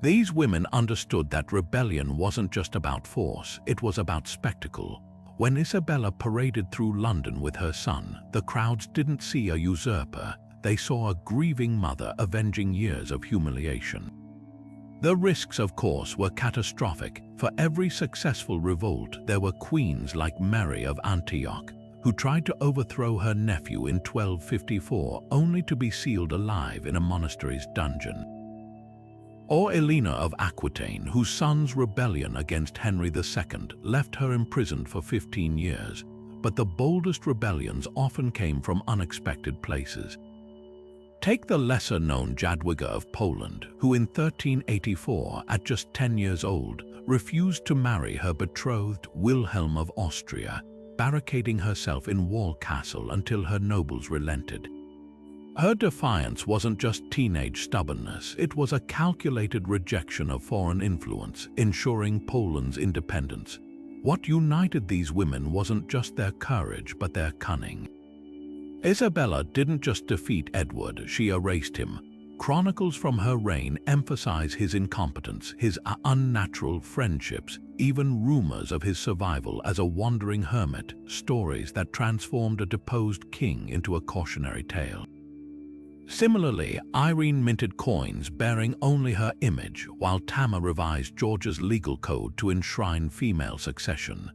These women understood that rebellion wasn't just about force, it was about spectacle. When Isabella paraded through London with her son, the crowds didn't see a usurper, they saw a grieving mother avenging years of humiliation. The risks, of course, were catastrophic. For every successful revolt, there were queens like Mary of Antioch, who tried to overthrow her nephew in 1254 only to be sealed alive in a monastery's dungeon. Or Eleanor of Aquitaine, whose son's rebellion against Henry II left her imprisoned for 15 years. But the boldest rebellions often came from unexpected places. Take the lesser-known Jadwiga of Poland, who in 1384, at just 10 years old, refused to marry her betrothed Wilhelm of Austria, barricading herself in Wall Castle until her nobles relented. Her defiance wasn't just teenage stubbornness, it was a calculated rejection of foreign influence, ensuring Poland's independence. What united these women wasn't just their courage, but their cunning. Isabella didn't just defeat Edward, she erased him. Chronicles from her reign emphasize his incompetence, his unnatural friendships, even rumors of his survival as a wandering hermit, stories that transformed a deposed king into a cautionary tale. Similarly, Irene minted coins bearing only her image, while Tamar revised Georgia's legal code to enshrine female succession.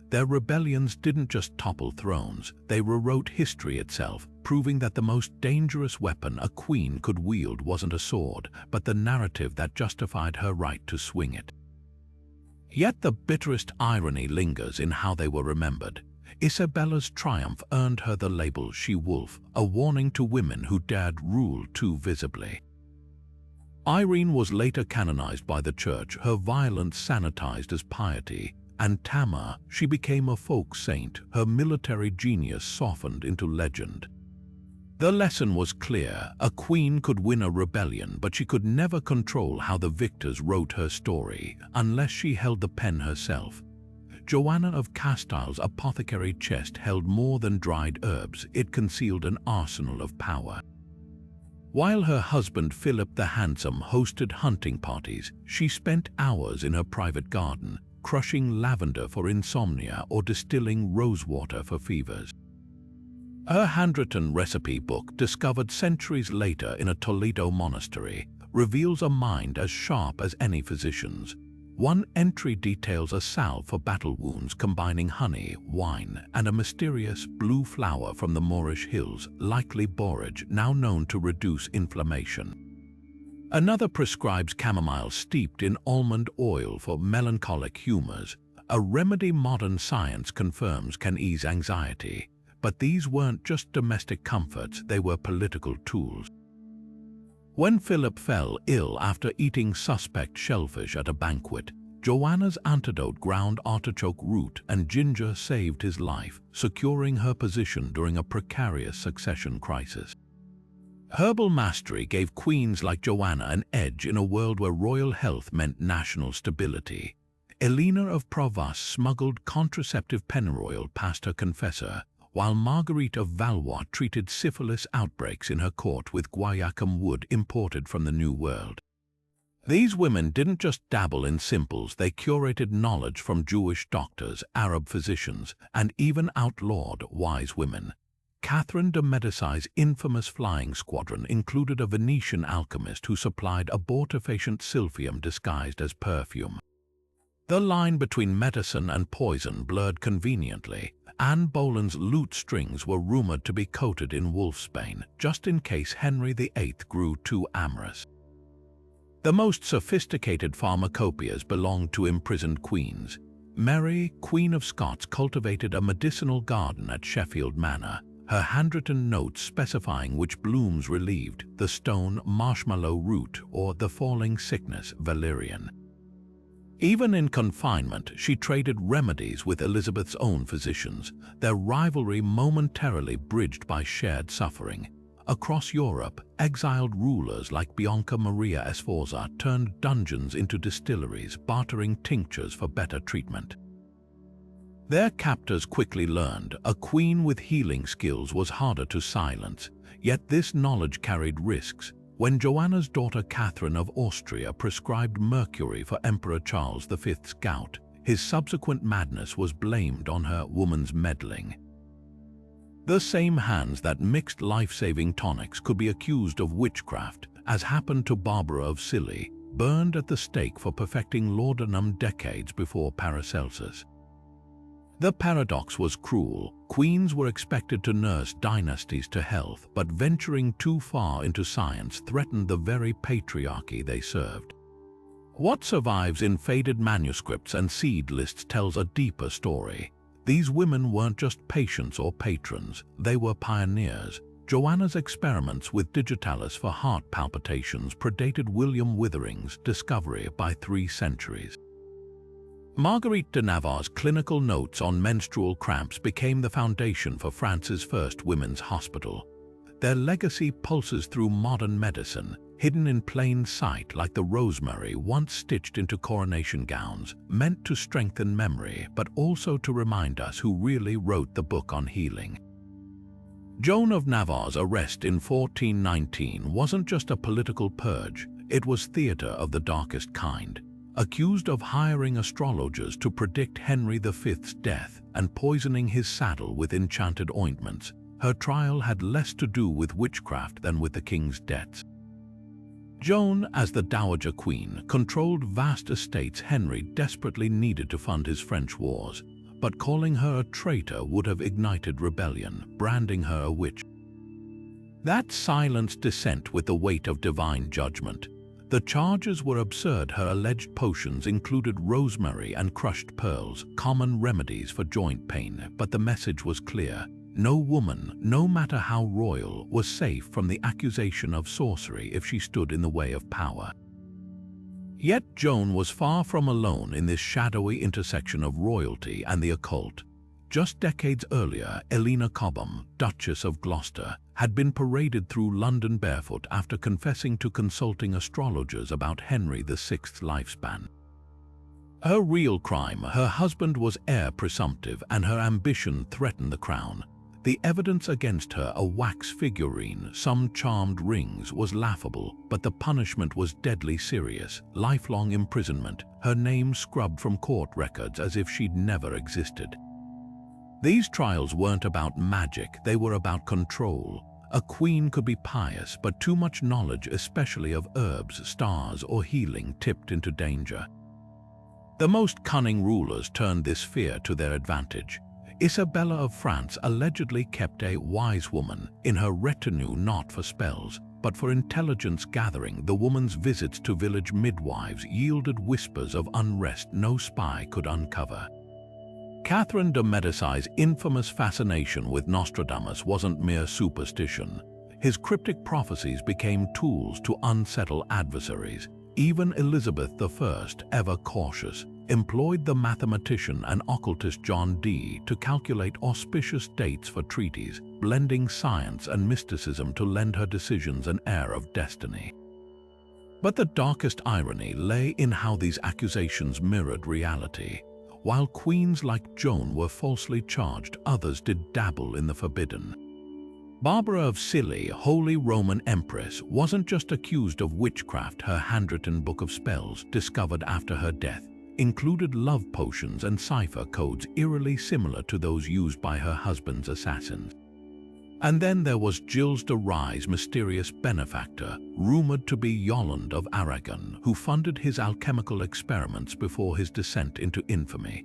Their rebellions didn't just topple thrones, they rewrote history itself, proving that the most dangerous weapon a queen could wield wasn't a sword, but the narrative that justified her right to swing it. Yet the bitterest irony lingers in how they were remembered. Isabella's triumph earned her the label she-wolf, a warning to women who dared rule too visibly. Irene was later canonized by the Church, her violence sanitized as piety, and Tamar, she became a folk saint, her military genius softened into legend. The lesson was clear: a queen could win a rebellion, but she could never control how the victors wrote her story, unless she held the pen herself. Joanna of Castile's apothecary chest held more than dried herbs, it concealed an arsenal of power. While her husband Philip the Handsome hosted hunting parties, she spent hours in her private garden, crushing lavender for insomnia or distilling rosewater for fevers. Her handwritten recipe book, discovered centuries later in a Toledo monastery, reveals a mind as sharp as any physician's. One entry details a salve for battle wounds combining honey, wine, and a mysterious blue flower from the Moorish hills, likely borage, now known to reduce inflammation. Another prescribes chamomile steeped in almond oil for melancholic humors, a remedy modern science confirms can ease anxiety. But these weren't just domestic comforts, they were political tools. When Philip fell ill after eating suspect shellfish at a banquet, Joanna's antidote, ground artichoke root and ginger, saved his life, securing her position during a precarious succession crisis. Herbal mastery gave queens like Joanna an edge in a world where royal health meant national stability. Eleanor of Provence smuggled contraceptive pennyroyal past her confessor, while Margaret of Valois treated syphilis outbreaks in her court with guaiacum wood imported from the New World. These women didn't just dabble in simples, they curated knowledge from Jewish doctors, Arab physicians, and even outlawed wise women. Catherine de Médicier's infamous flying squadron included a Venetian alchemist who supplied abortifacient silphium disguised as perfume. The line between medicine and poison blurred conveniently. Anne Boleyn's lute strings were rumored to be coated in wolfsbane, just in case Henry VIII grew too amorous. The most sophisticated pharmacopoeias belonged to imprisoned queens. Mary, Queen of Scots, cultivated a medicinal garden at Sheffield Manor, her handwritten notes specifying which blooms relieved the stone marshmallow root or the falling sickness valerian. Even in confinement, she traded remedies with Elizabeth's own physicians, their rivalry momentarily bridged by shared suffering. Across Europe, exiled rulers like Bianca Maria Sforza turned dungeons into distilleries, bartering tinctures for better treatment. Their captors quickly learned a queen with healing skills was harder to silence, yet this knowledge carried risks. When Joanna's daughter Catherine of Austria prescribed mercury for Emperor Charles V's gout, his subsequent madness was blamed on her woman's meddling. The same hands that mixed life-saving tonics could be accused of witchcraft, as happened to Barbara of Scilly, burned at the stake for perfecting laudanum decades before Paracelsus. The paradox was cruel. Queens were expected to nurse dynasties to health, but venturing too far into science threatened the very patriarchy they served. What survives in faded manuscripts and seed lists tells a deeper story. These women weren't just patients or patrons, they were pioneers. Joanna's experiments with digitalis for heart palpitations predated William Withering's discovery by 3 centuries. Marguerite de Navarre's clinical notes on menstrual cramps became the foundation for France's first women's hospital. Their legacy pulses through modern medicine, hidden in plain sight like the rosemary once stitched into coronation gowns, meant to strengthen memory but also to remind us who really wrote the book on healing. Joan of Navarre's arrest in 1419 wasn't just a political purge, it was theater of the darkest kind. Accused of hiring astrologers to predict Henry V's death and poisoning his saddle with enchanted ointments, her trial had less to do with witchcraft than with the king's debts. Joan, as the Dowager Queen, controlled vast estates Henry desperately needed to fund his French wars, but calling her a traitor would have ignited rebellion, branding her a witch. That silenced dissent with the weight of divine judgment. The charges were absurd. Her alleged potions included rosemary and crushed pearls, common remedies for joint pain, but the message was clear. No woman, no matter how royal, was safe from the accusation of sorcery if she stood in the way of power. Yet Joan was far from alone in this shadowy intersection of royalty and the occult. Just decades earlier, Eleanor Cobham, Duchess of Gloucester, had been paraded through London barefoot after confessing to consulting astrologers about Henry VI's lifespan. Her real crime: her husband was heir presumptive and her ambition threatened the crown. The evidence against her, a wax figurine, some charmed rings, was laughable, but the punishment was deadly serious: lifelong imprisonment, her name scrubbed from court records as if she'd never existed. These trials weren't about magic, they were about control. A queen could be pious, but too much knowledge, especially of herbs, stars, or healing, tipped into danger. The most cunning rulers turned this fear to their advantage. Isabella of France allegedly kept a wise woman in her retinue, not for spells, but for intelligence gathering. The woman's visits to village midwives yielded whispers of unrest no spy could uncover. Catherine de Médicie's infamous fascination with Nostradamus wasn't mere superstition. His cryptic prophecies became tools to unsettle adversaries. Even Elizabeth I, ever cautious, employed the mathematician and occultist John Dee to calculate auspicious dates for treaties, blending science and mysticism to lend her decisions an air of destiny. But the darkest irony lay in how these accusations mirrored reality. While queens like Joan were falsely charged, others did dabble in the forbidden. Barbara of Scilly, Holy Roman Empress, wasn't just accused of witchcraft. Her handwritten book of spells, discovered after her death, included love potions and cipher codes eerily similar to those used by her husband's assassins. And then there was Gilles de Rais's mysterious benefactor, rumored to be Yolande of Aragon, who funded his alchemical experiments before his descent into infamy.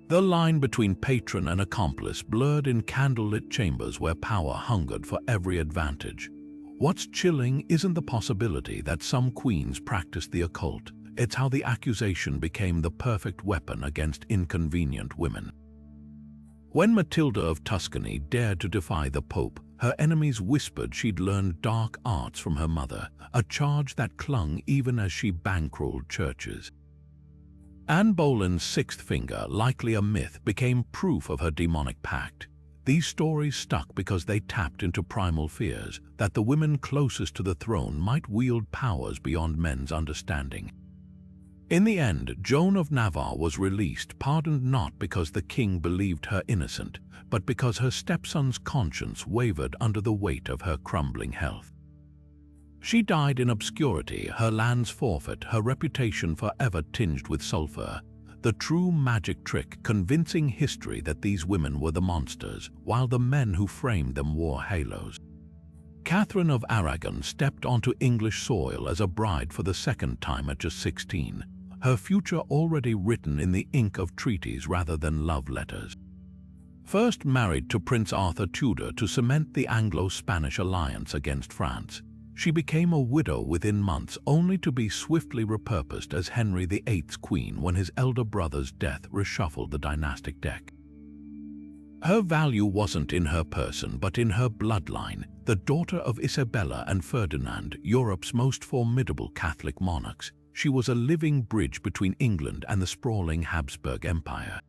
The line between patron and accomplice blurred in candlelit chambers where power hungered for every advantage. What's chilling isn't the possibility that some queens practiced the occult, it's how the accusation became the perfect weapon against inconvenient women. When Matilda of Tuscany dared to defy the Pope, her enemies whispered she'd learned dark arts from her mother, a charge that clung even as she bankrolled churches. Anne Boleyn's sixth finger, likely a myth, became proof of her demonic pact. These stories stuck because they tapped into primal fears, that the women closest to the throne might wield powers beyond men's understanding. In the end, Joan of Navarre was released, pardoned not because the king believed her innocent, but because her stepson's conscience wavered under the weight of her crumbling health. She died in obscurity, her lands forfeit, her reputation forever tinged with sulfur. The true magic trick, convincing history that these women were the monsters, while the men who framed them wore halos. Catherine of Aragon stepped onto English soil as a bride for the second time at just 16. Her future already written in the ink of treaties rather than love letters. First married to Prince Arthur Tudor to cement the Anglo-Spanish alliance against France, she became a widow within months, only to be swiftly repurposed as Henry VIII's queen when his elder brother's death reshuffled the dynastic deck. Her value wasn't in her person but in her bloodline, the daughter of Isabella and Ferdinand, Europe's most formidable Catholic monarchs. She was a living bridge between England and the sprawling Habsburg Empire.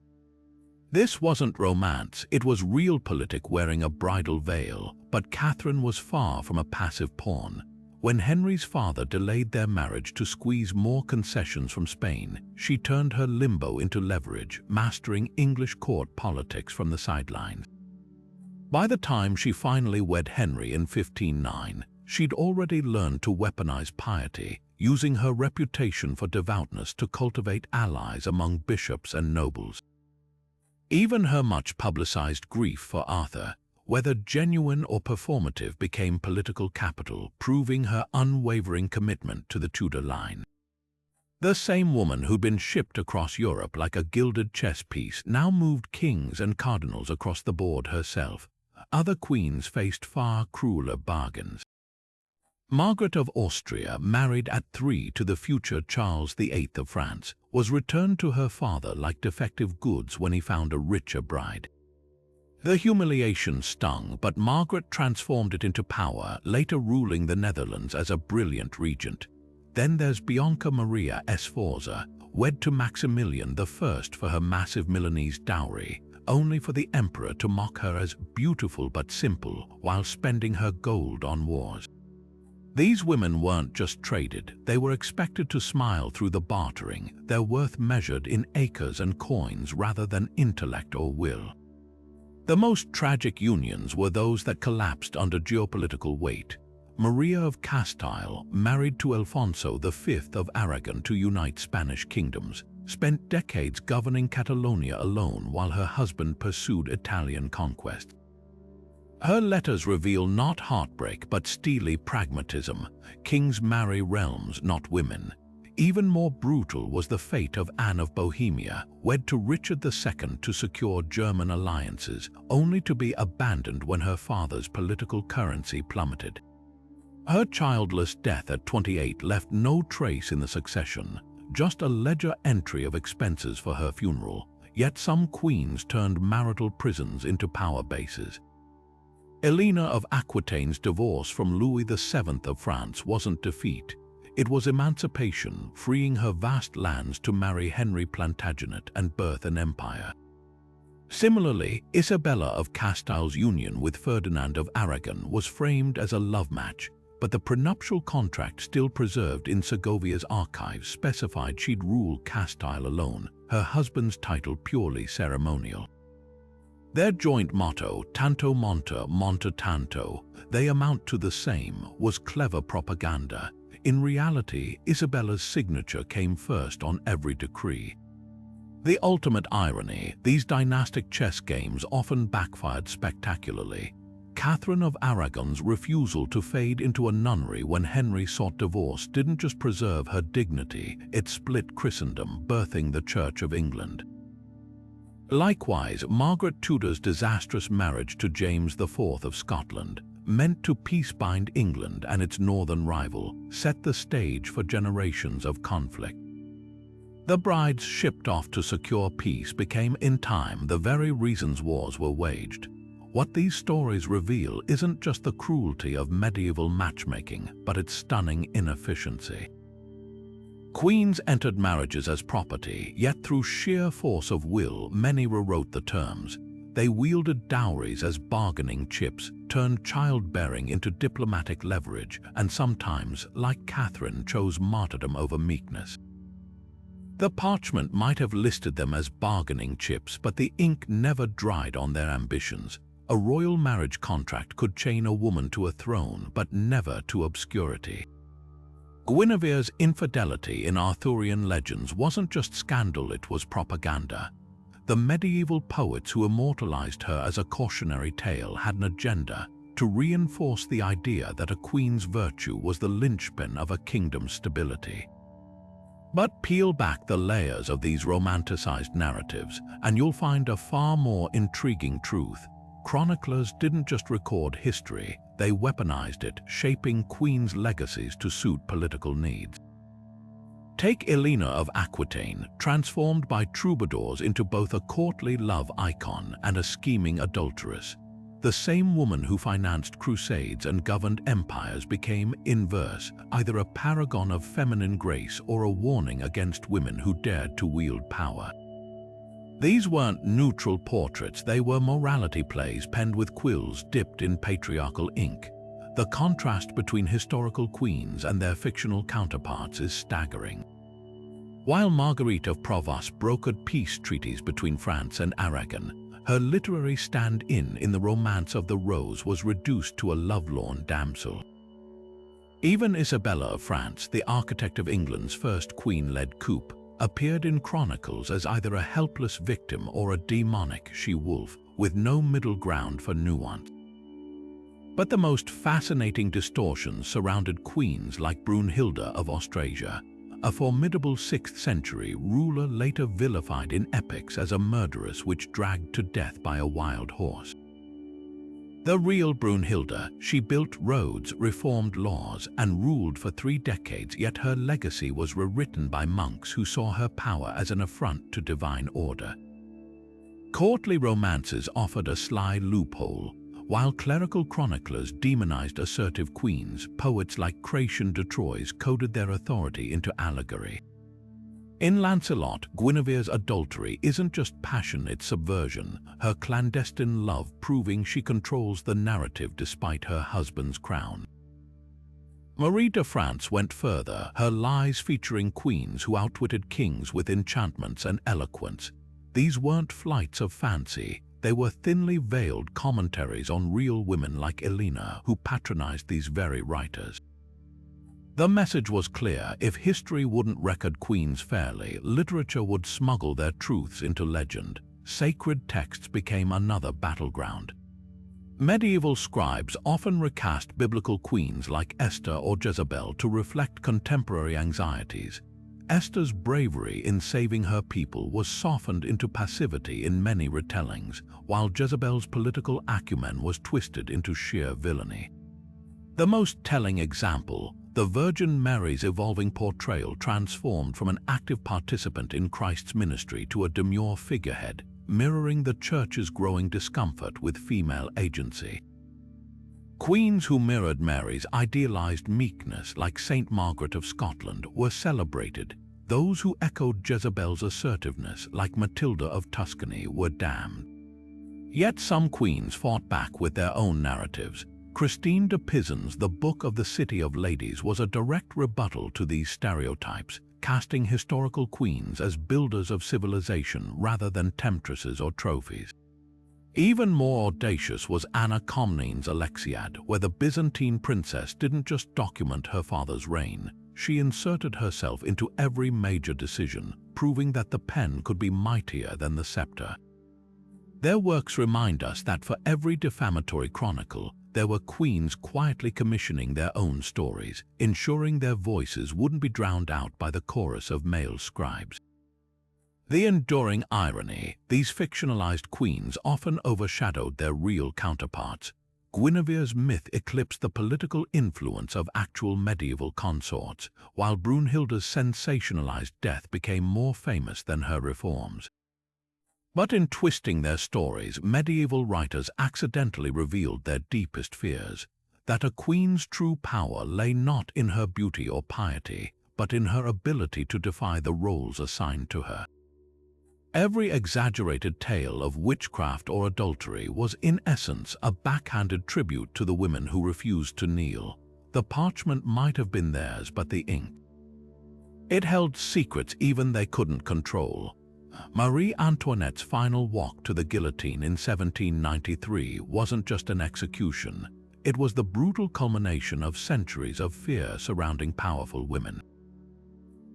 This wasn't romance, it was realpolitik wearing a bridal veil, but Catherine was far from a passive pawn. When Henry's father delayed their marriage to squeeze more concessions from Spain, she turned her limbo into leverage, mastering English court politics from the sidelines. By the time she finally wed Henry in 1509, she'd already learned to weaponize piety, using her reputation for devoutness to cultivate allies among bishops and nobles. Even her much-publicized grief for Arthur, whether genuine or performative, became political capital, proving her unwavering commitment to the Tudor line. The same woman who'd been shipped across Europe like a gilded chess piece now moved kings and cardinals across the board herself. Other queens faced far crueler bargains. Margaret of Austria, married at 3 to the future Charles VIII of France, was returned to her father like defective goods when he found a richer bride. The humiliation stung, but Margaret transformed it into power, later ruling the Netherlands as a brilliant regent. Then there's Bianca Maria Sforza, wed to Maximilian I for her massive Milanese dowry, only for the emperor to mock her as beautiful but simple while spending her gold on wars. These women weren't just traded, they were expected to smile through the bartering, their worth measured in acres and coins rather than intellect or will. The most tragic unions were those that collapsed under geopolitical weight. Maria of Castile, married to Alfonso V of Aragon to unite Spanish kingdoms, spent decades governing Catalonia alone while her husband pursued Italian conquest. Her letters reveal not heartbreak but steely pragmatism. Kings marry realms, not women. Even more brutal was the fate of Anne of Bohemia, wed to Richard II to secure German alliances, only to be abandoned when her father's political currency plummeted. Her childless death at 28 left no trace in the succession, just a ledger entry of expenses for her funeral, yet some queens turned marital prisons into power bases. Eleanor of Aquitaine's divorce from Louis VII of France wasn't defeat. It was emancipation, freeing her vast lands to marry Henry Plantagenet and birth an empire. Similarly, Isabella of Castile's union with Ferdinand of Aragon was framed as a love match, but the prenuptial contract still preserved in Segovia's archives specified she'd rule Castile alone, her husband's title purely ceremonial. Their joint motto, tanto monta, monta tanto, they amount to the same, was clever propaganda. In reality, Isabella's signature came first on every decree. The ultimate irony, these dynastic chess games often backfired spectacularly. Catherine of Aragon's refusal to fade into a nunnery when Henry sought divorce didn't just preserve her dignity, it split Christendom, birthing the Church of England. Likewise, Margaret Tudor's disastrous marriage to James IV of Scotland, meant to peace-bind England and its northern rival, set the stage for generations of conflict. The brides shipped off to secure peace became in time the very reasons wars were waged. What these stories reveal isn't just the cruelty of medieval matchmaking, but its stunning inefficiency. Queens entered marriages as property, yet through sheer force of will, many rewrote the terms. They wielded dowries as bargaining chips, turned childbearing into diplomatic leverage, and sometimes, like Catherine, chose martyrdom over meekness. The parchment might have listed them as bargaining chips, but the ink never dried on their ambitions. A royal marriage contract could chain a woman to a throne, but never to obscurity. Guinevere's infidelity in Arthurian legends wasn't just scandal, it was propaganda. The medieval poets who immortalized her as a cautionary tale had an agenda to reinforce the idea that a queen's virtue was the linchpin of a kingdom's stability. But peel back the layers of these romanticized narratives, and you'll find a far more intriguing truth. Chroniclers didn't just record history, they weaponized it, shaping queens' legacies to suit political needs. Take Eleanor of Aquitaine, transformed by troubadours into both a courtly love icon and a scheming adulteress. The same woman who financed crusades and governed empires became, in verse, either a paragon of feminine grace or a warning against women who dared to wield power. These weren't neutral portraits, they were morality plays penned with quills dipped in patriarchal ink. The contrast between historical queens and their fictional counterparts is staggering. While Marguerite of Provence brokered peace treaties between France and Aragon, her literary stand-in the Romance of the Rose was reduced to a lovelorn damsel. Even Isabella of France, the architect of England's first queen-led coup, appeared in chronicles as either a helpless victim or a demonic she-wolf, with no middle ground for nuance. But the most fascinating distortions surrounded queens like Brunhilde of Austrasia, a formidable 6th century ruler later vilified in epics as a murderess which dragged to death by a wild horse. The real Brunhilde, she built roads, reformed laws, and ruled for 3 decades, yet her legacy was rewritten by monks who saw her power as an affront to divine order. Courtly romances offered a sly loophole, while clerical chroniclers demonized assertive queens. Poets like Cratien de Troyes coded their authority into allegory. In Lancelot, Guinevere's adultery isn't just passion, it's subversion, her clandestine love proving she controls the narrative despite her husband's crown. Marie de France went further, her lies featuring queens who outwitted kings with enchantments and eloquence. These weren't flights of fancy, they were thinly veiled commentaries on real women like Eleanor who patronized these very writers. The message was clear: if history wouldn't record queens fairly, literature would smuggle their truths into legend. Sacred texts became another battleground. Medieval scribes often recast biblical queens like Esther or Jezebel to reflect contemporary anxieties. Esther's bravery in saving her people was softened into passivity in many retellings, while Jezebel's political acumen was twisted into sheer villainy. The most telling example, the Virgin Mary's evolving portrayal transformed from an active participant in Christ's ministry to a demure figurehead, mirroring the Church's growing discomfort with female agency. Queens who mirrored Mary's idealized meekness, like Saint Margaret of Scotland, were celebrated. Those who echoed Jezebel's assertiveness, like Matilda of Tuscany, were damned. Yet some queens fought back with their own narratives. Christine de Pisan's The Book of the City of Ladies was a direct rebuttal to these stereotypes, casting historical queens as builders of civilization rather than temptresses or trophies. Even more audacious was Anna Komnene's Alexiad, where the Byzantine princess didn't just document her father's reign, she inserted herself into every major decision, proving that the pen could be mightier than the scepter. Their works remind us that for every defamatory chronicle, there were queens quietly commissioning their own stories, ensuring their voices wouldn't be drowned out by the chorus of male scribes. The enduring irony, these fictionalized queens often overshadowed their real counterparts. Guinevere's myth eclipsed the political influence of actual medieval consorts, while Brunhilde's sensationalized death became more famous than her reforms. But in twisting their stories, medieval writers accidentally revealed their deepest fears, that a queen's true power lay not in her beauty or piety, but in her ability to defy the roles assigned to her. Every exaggerated tale of witchcraft or adultery was in essence a backhanded tribute to the women who refused to kneel. The parchment might have been theirs, but the ink. It held secrets even they couldn't control. Marie Antoinette's final walk to the guillotine in 1793 wasn't just an execution. It was the brutal culmination of centuries of fear surrounding powerful women.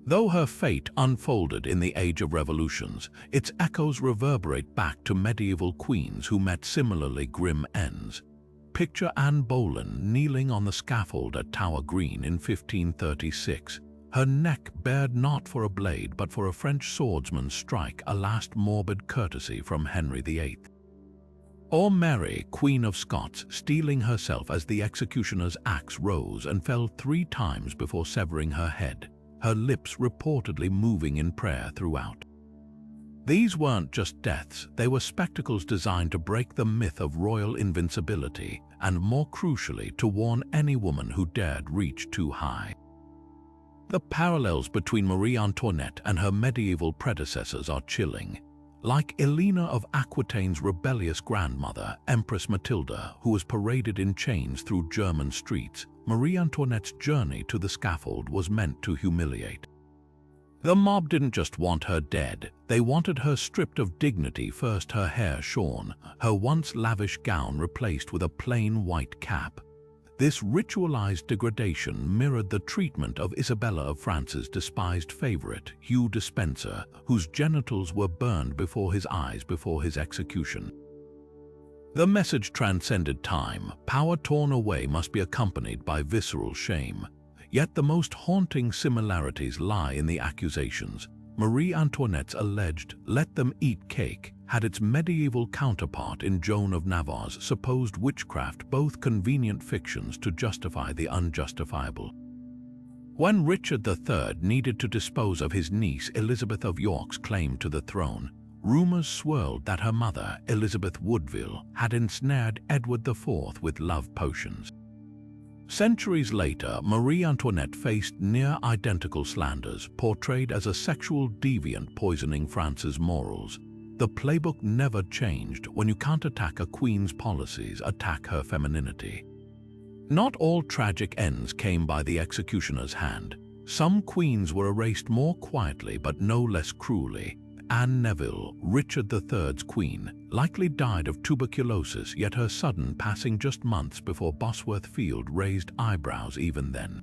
Though her fate unfolded in the Age of Revolutions, its echoes reverberate back to medieval queens who met similarly grim ends. Picture Anne Boleyn kneeling on the scaffold at Tower Green in 1536. Her neck bared not for a blade but for a French swordsman's strike, a last morbid courtesy from Henry VIII. Or Mary, Queen of Scots, steeling herself as the executioner's axe rose and fell 3 times before severing her head, her lips reportedly moving in prayer throughout. These weren't just deaths, they were spectacles designed to break the myth of royal invincibility and, more crucially, to warn any woman who dared reach too high. The parallels between Marie Antoinette and her medieval predecessors are chilling. Like Eleanor of Aquitaine's rebellious grandmother, Empress Matilda, who was paraded in chains through German streets, Marie Antoinette's journey to the scaffold was meant to humiliate. The mob didn't just want her dead, they wanted her stripped of dignity, first her hair shorn, her once lavish gown replaced with a plain white cap. This ritualized degradation mirrored the treatment of Isabella of France's despised favorite, Hugh Despenser, whose genitals were burned before his eyes before his execution. The message transcended time. Power torn away must be accompanied by visceral shame. Yet the most haunting similarities lie in the accusations. Marie Antoinette's alleged "let them eat cake" had its medieval counterpart in Joan of Navarre's supposed witchcraft, both convenient fictions to justify the unjustifiable. When Richard III needed to dispose of his niece Elizabeth of York's claim to the throne, rumors swirled that her mother, Elizabeth Woodville, had ensnared Edward IV with love potions. Centuries later, Marie Antoinette faced near-identical slanders, portrayed as a sexual deviant poisoning France's morals. The playbook never changed. When you can't attack a queen's policies, attack her femininity. Not all tragic ends came by the executioner's hand. Some queens were erased more quietly but no less cruelly. Anne Neville, Richard III's queen, likely died of tuberculosis, yet her sudden passing just months before Bosworth Field raised eyebrows even then.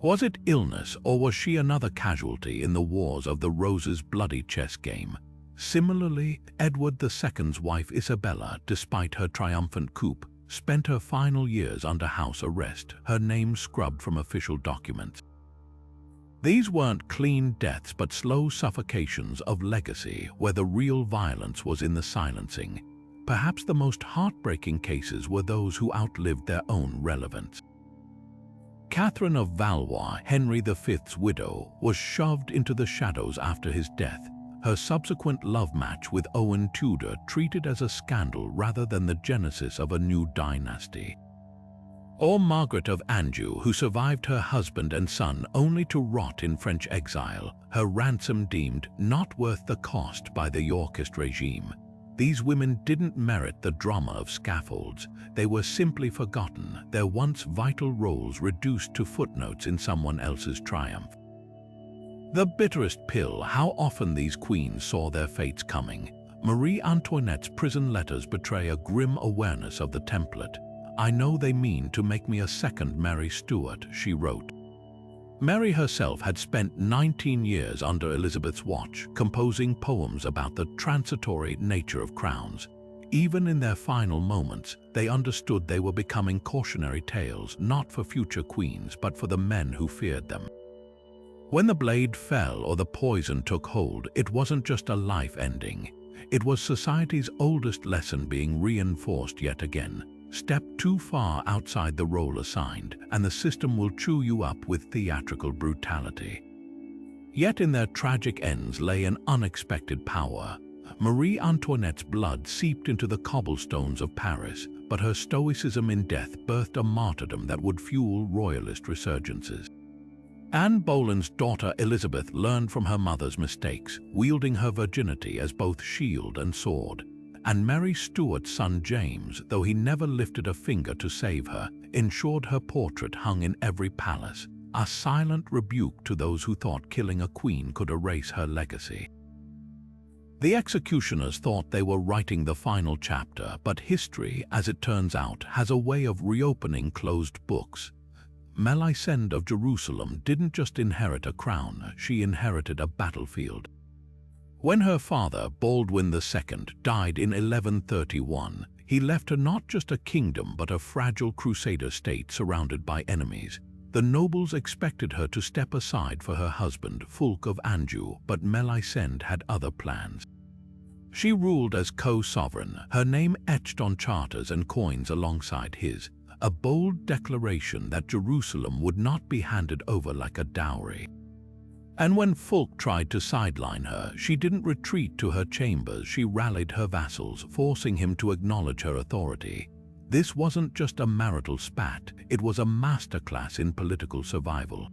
Was it illness, or was she another casualty in the wars of the Roses' bloody chess game? Similarly, Edward II's wife Isabella, despite her triumphant coup, spent her final years under house arrest, her name scrubbed from official documents. These weren't clean deaths but slow suffocations of legacy, where the real violence was in the silencing. Perhaps the most heartbreaking cases were those who outlived their own relevance. Catherine of Valois, Henry V's widow, was shoved into the shadows after his death, her subsequent love match with Owen Tudor treated as a scandal rather than the genesis of a new dynasty. Or Margaret of Anjou, who survived her husband and son only to rot in French exile, her ransom deemed not worth the cost by the Yorkist regime. These women didn't merit the drama of scaffolds. They were simply forgotten, their once vital roles reduced to footnotes in someone else's triumph. The bitterest pill: how often these queens saw their fates coming. Marie Antoinette's prison letters betray a grim awareness of the template. "I know they mean to make me a second Mary Stuart," she wrote. Mary herself had spent 19 years under Elizabeth's watch, composing poems about the transitory nature of crowns. Even in their final moments, they understood they were becoming cautionary tales, not for future queens, but for the men who feared them. When the blade fell or the poison took hold, it wasn't just a life ending. It was society's oldest lesson being reinforced yet again. Step too far outside the role assigned, and the system will chew you up with theatrical brutality. Yet in their tragic ends lay an unexpected power. Marie Antoinette's blood seeped into the cobblestones of Paris, but her stoicism in death birthed a martyrdom that would fuel royalist resurgences. Anne Boleyn's daughter Elizabeth learned from her mother's mistakes, wielding her virginity as both shield and sword. And Mary Stuart's son James, though he never lifted a finger to save her, ensured her portrait hung in every palace, a silent rebuke to those who thought killing a queen could erase her legacy. The executioners thought they were writing the final chapter, but history, as it turns out, has a way of reopening closed books. Melisende of Jerusalem didn't just inherit a crown, she inherited a battlefield. When her father, Baldwin II, died in 1131, he left her not just a kingdom but a fragile Crusader state surrounded by enemies. The nobles expected her to step aside for her husband, Fulk of Anjou, but Melisende had other plans. She ruled as co-sovereign, her name etched on charters and coins alongside his, a bold declaration that Jerusalem would not be handed over like a dowry. And when Fulk tried to sideline her, she didn't retreat to her chambers, she rallied her vassals, forcing him to acknowledge her authority. This wasn't just a marital spat, it was a masterclass in political survival.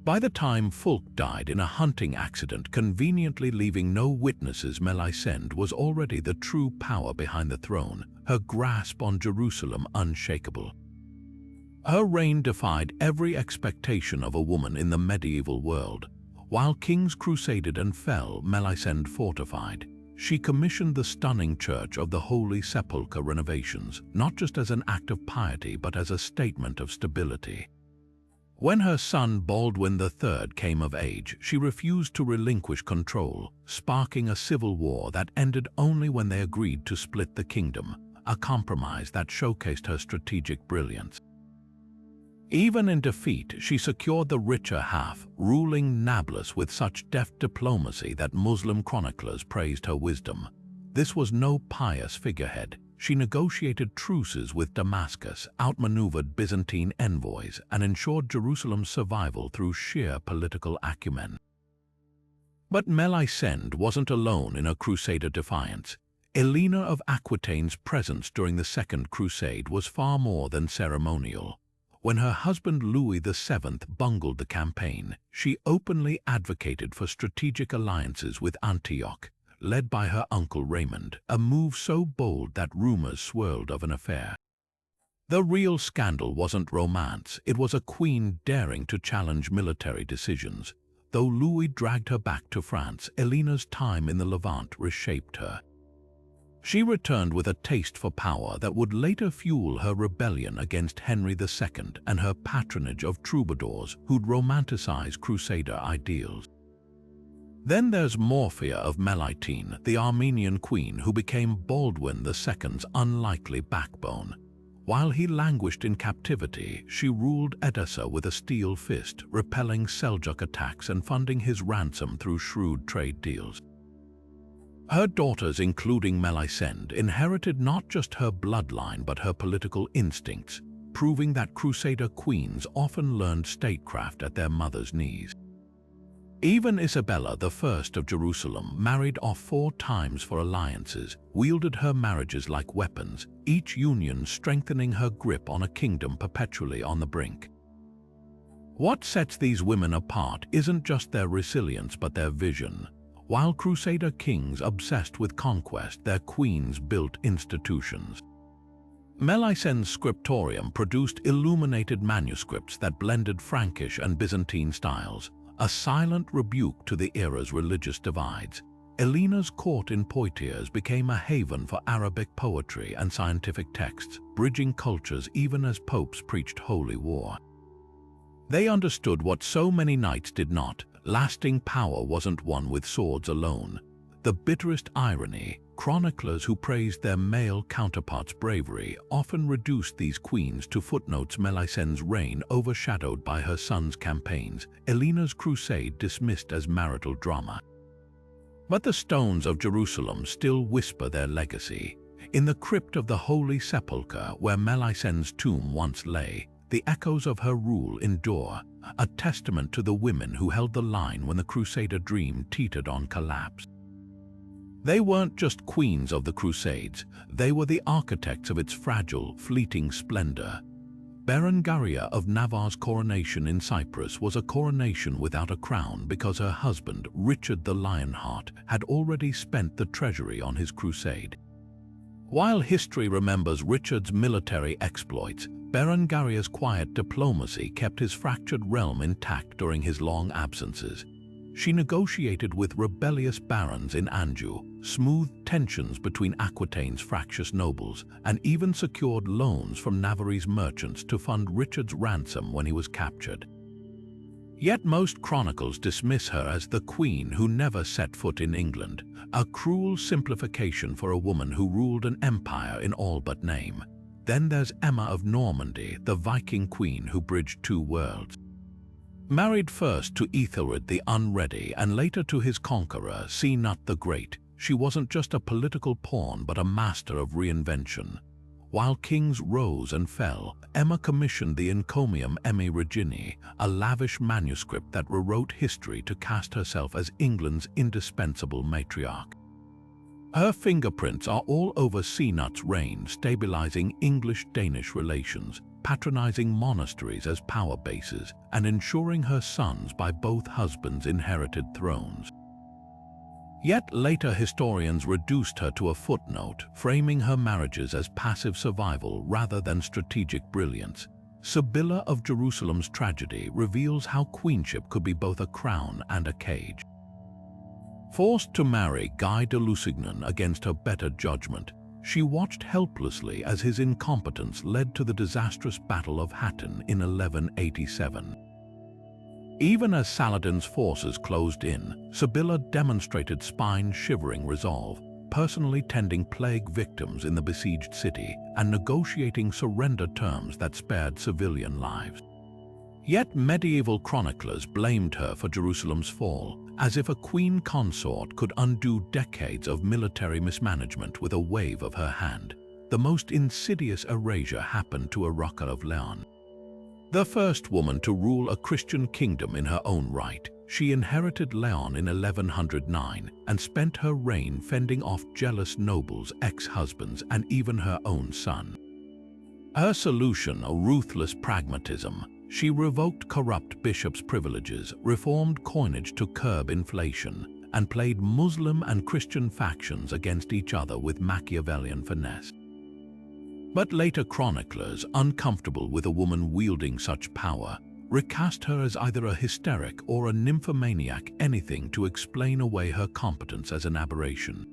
By the time Fulk died in a hunting accident, conveniently leaving no witnesses, Melisende was already the true power behind the throne, her grasp on Jerusalem unshakable. Her reign defied every expectation of a woman in the medieval world. While kings crusaded and fell, Melisende fortified. She commissioned the stunning Church of the Holy Sepulchre renovations, not just as an act of piety but as a statement of stability. When her son Baldwin III came of age, she refused to relinquish control, sparking a civil war that ended only when they agreed to split the kingdom, a compromise that showcased her strategic brilliance. Even in defeat, she secured the richer half, ruling Nablus with such deft diplomacy that Muslim chroniclers praised her wisdom. This was no pious figurehead. She negotiated truces with Damascus, outmaneuvered Byzantine envoys, and ensured Jerusalem's survival through sheer political acumen. But Melisende wasn't alone in her Crusader defiance. Eleanor of Aquitaine's presence during the Second Crusade was far more than ceremonial. When her husband Louis VII bungled the campaign, she openly advocated for strategic alliances with Antioch, led by her uncle Raymond, a move so bold that rumors swirled of an affair. The real scandal wasn't romance, it was a queen daring to challenge military decisions. Though Louis dragged her back to France, Eleanor's time in the Levant reshaped her. She returned with a taste for power that would later fuel her rebellion against Henry II and her patronage of troubadours who'd romanticize Crusader ideals. Then there's Morphia of Melitene, the Armenian queen who became Baldwin II's unlikely backbone. While he languished in captivity, she ruled Edessa with a steel fist, repelling Seljuk attacks and funding his ransom through shrewd trade deals. Her daughters, including Melisende, inherited not just her bloodline but her political instincts, proving that Crusader queens often learned statecraft at their mother's knees. Even Isabella I of Jerusalem married off 4 times for alliances, wielded her marriages like weapons, each union strengthening her grip on a kingdom perpetually on the brink. What sets these women apart isn't just their resilience but their vision. While Crusader kings obsessed with conquest, their queens built institutions. Melisende's scriptorium produced illuminated manuscripts that blended Frankish and Byzantine styles, a silent rebuke to the era's religious divides. Eleanor's court in Poitiers became a haven for Arabic poetry and scientific texts, bridging cultures even as popes preached holy war. They understood what so many knights did not. Lasting power wasn't won with swords alone. The bitterest irony, chroniclers who praised their male counterparts' bravery often reduced these queens to footnotes. Melisende's reign overshadowed by her son's campaigns, Eleanor's crusade dismissed as marital drama. But the stones of Jerusalem still whisper their legacy. In the crypt of the Holy Sepulchre, where Melisende's tomb once lay, the echoes of her rule endure, a testament to the women who held the line when the Crusader dream teetered on collapse. They weren't just queens of the Crusades, they were the architects of its fragile, fleeting splendor. Berengaria of Navarre's coronation in Cyprus was a coronation without a crown because her husband, Richard the Lionheart, had already spent the treasury on his crusade. While history remembers Richard's military exploits, Berengaria's quiet diplomacy kept his fractured realm intact during his long absences. She negotiated with rebellious barons in Anjou, smoothed tensions between Aquitaine's fractious nobles, and even secured loans from Navarrese merchants to fund Richard's ransom when he was captured. Yet most chronicles dismiss her as the queen who never set foot in England, a cruel simplification for a woman who ruled an empire in all but name. Then there's Emma of Normandy, the Viking queen who bridged 2 worlds. Married first to Ethelred the Unready and later to his conqueror, Cnut the Great, she wasn't just a political pawn but a master of reinvention. While kings rose and fell, Emma commissioned the Encomium Emmi Regini, a lavish manuscript that rewrote history to cast herself as England's indispensable matriarch. Her fingerprints are all over Cnut's reign, stabilizing English-Danish relations, patronizing monasteries as power bases, and ensuring her sons by both husbands inherited thrones. Yet later historians reduced her to a footnote, framing her marriages as passive survival rather than strategic brilliance. Sibylla of Jerusalem's tragedy reveals how queenship could be both a crown and a cage. Forced to marry Guy de Lusignan against her better judgment, she watched helplessly as his incompetence led to the disastrous Battle of Hattin in 1187. Even as Saladin's forces closed in, Sibylla demonstrated spine-shivering resolve, personally tending plague victims in the besieged city and negotiating surrender terms that spared civilian lives. Yet medieval chroniclers blamed her for Jerusalem's fall, as if a queen consort could undo decades of military mismanagement with a wave of her hand. The most insidious erasure happened to Margaret of Leon. The first woman to rule a Christian kingdom in her own right, she inherited Leon in 1109 and spent her reign fending off jealous nobles, ex-husbands, and even her own son. Her solution, a ruthless pragmatism. She revoked corrupt bishops' privileges, reformed coinage to curb inflation, and played Muslim and Christian factions against each other with Machiavellian finesse. But later chroniclers, uncomfortable with a woman wielding such power, recast her as either a hysteric or a nymphomaniac, anything to explain away her competence as an aberration.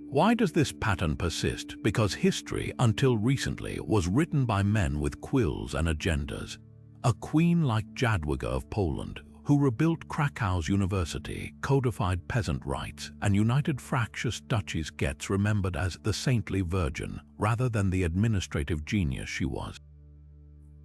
Why does this pattern persist? Because history, until recently, was written by men with quills and agendas. A queen like Jadwiga of Poland, who rebuilt Krakow's university, codified peasant rights, and united fractious duchies, gets remembered as the saintly virgin rather than the administrative genius she was.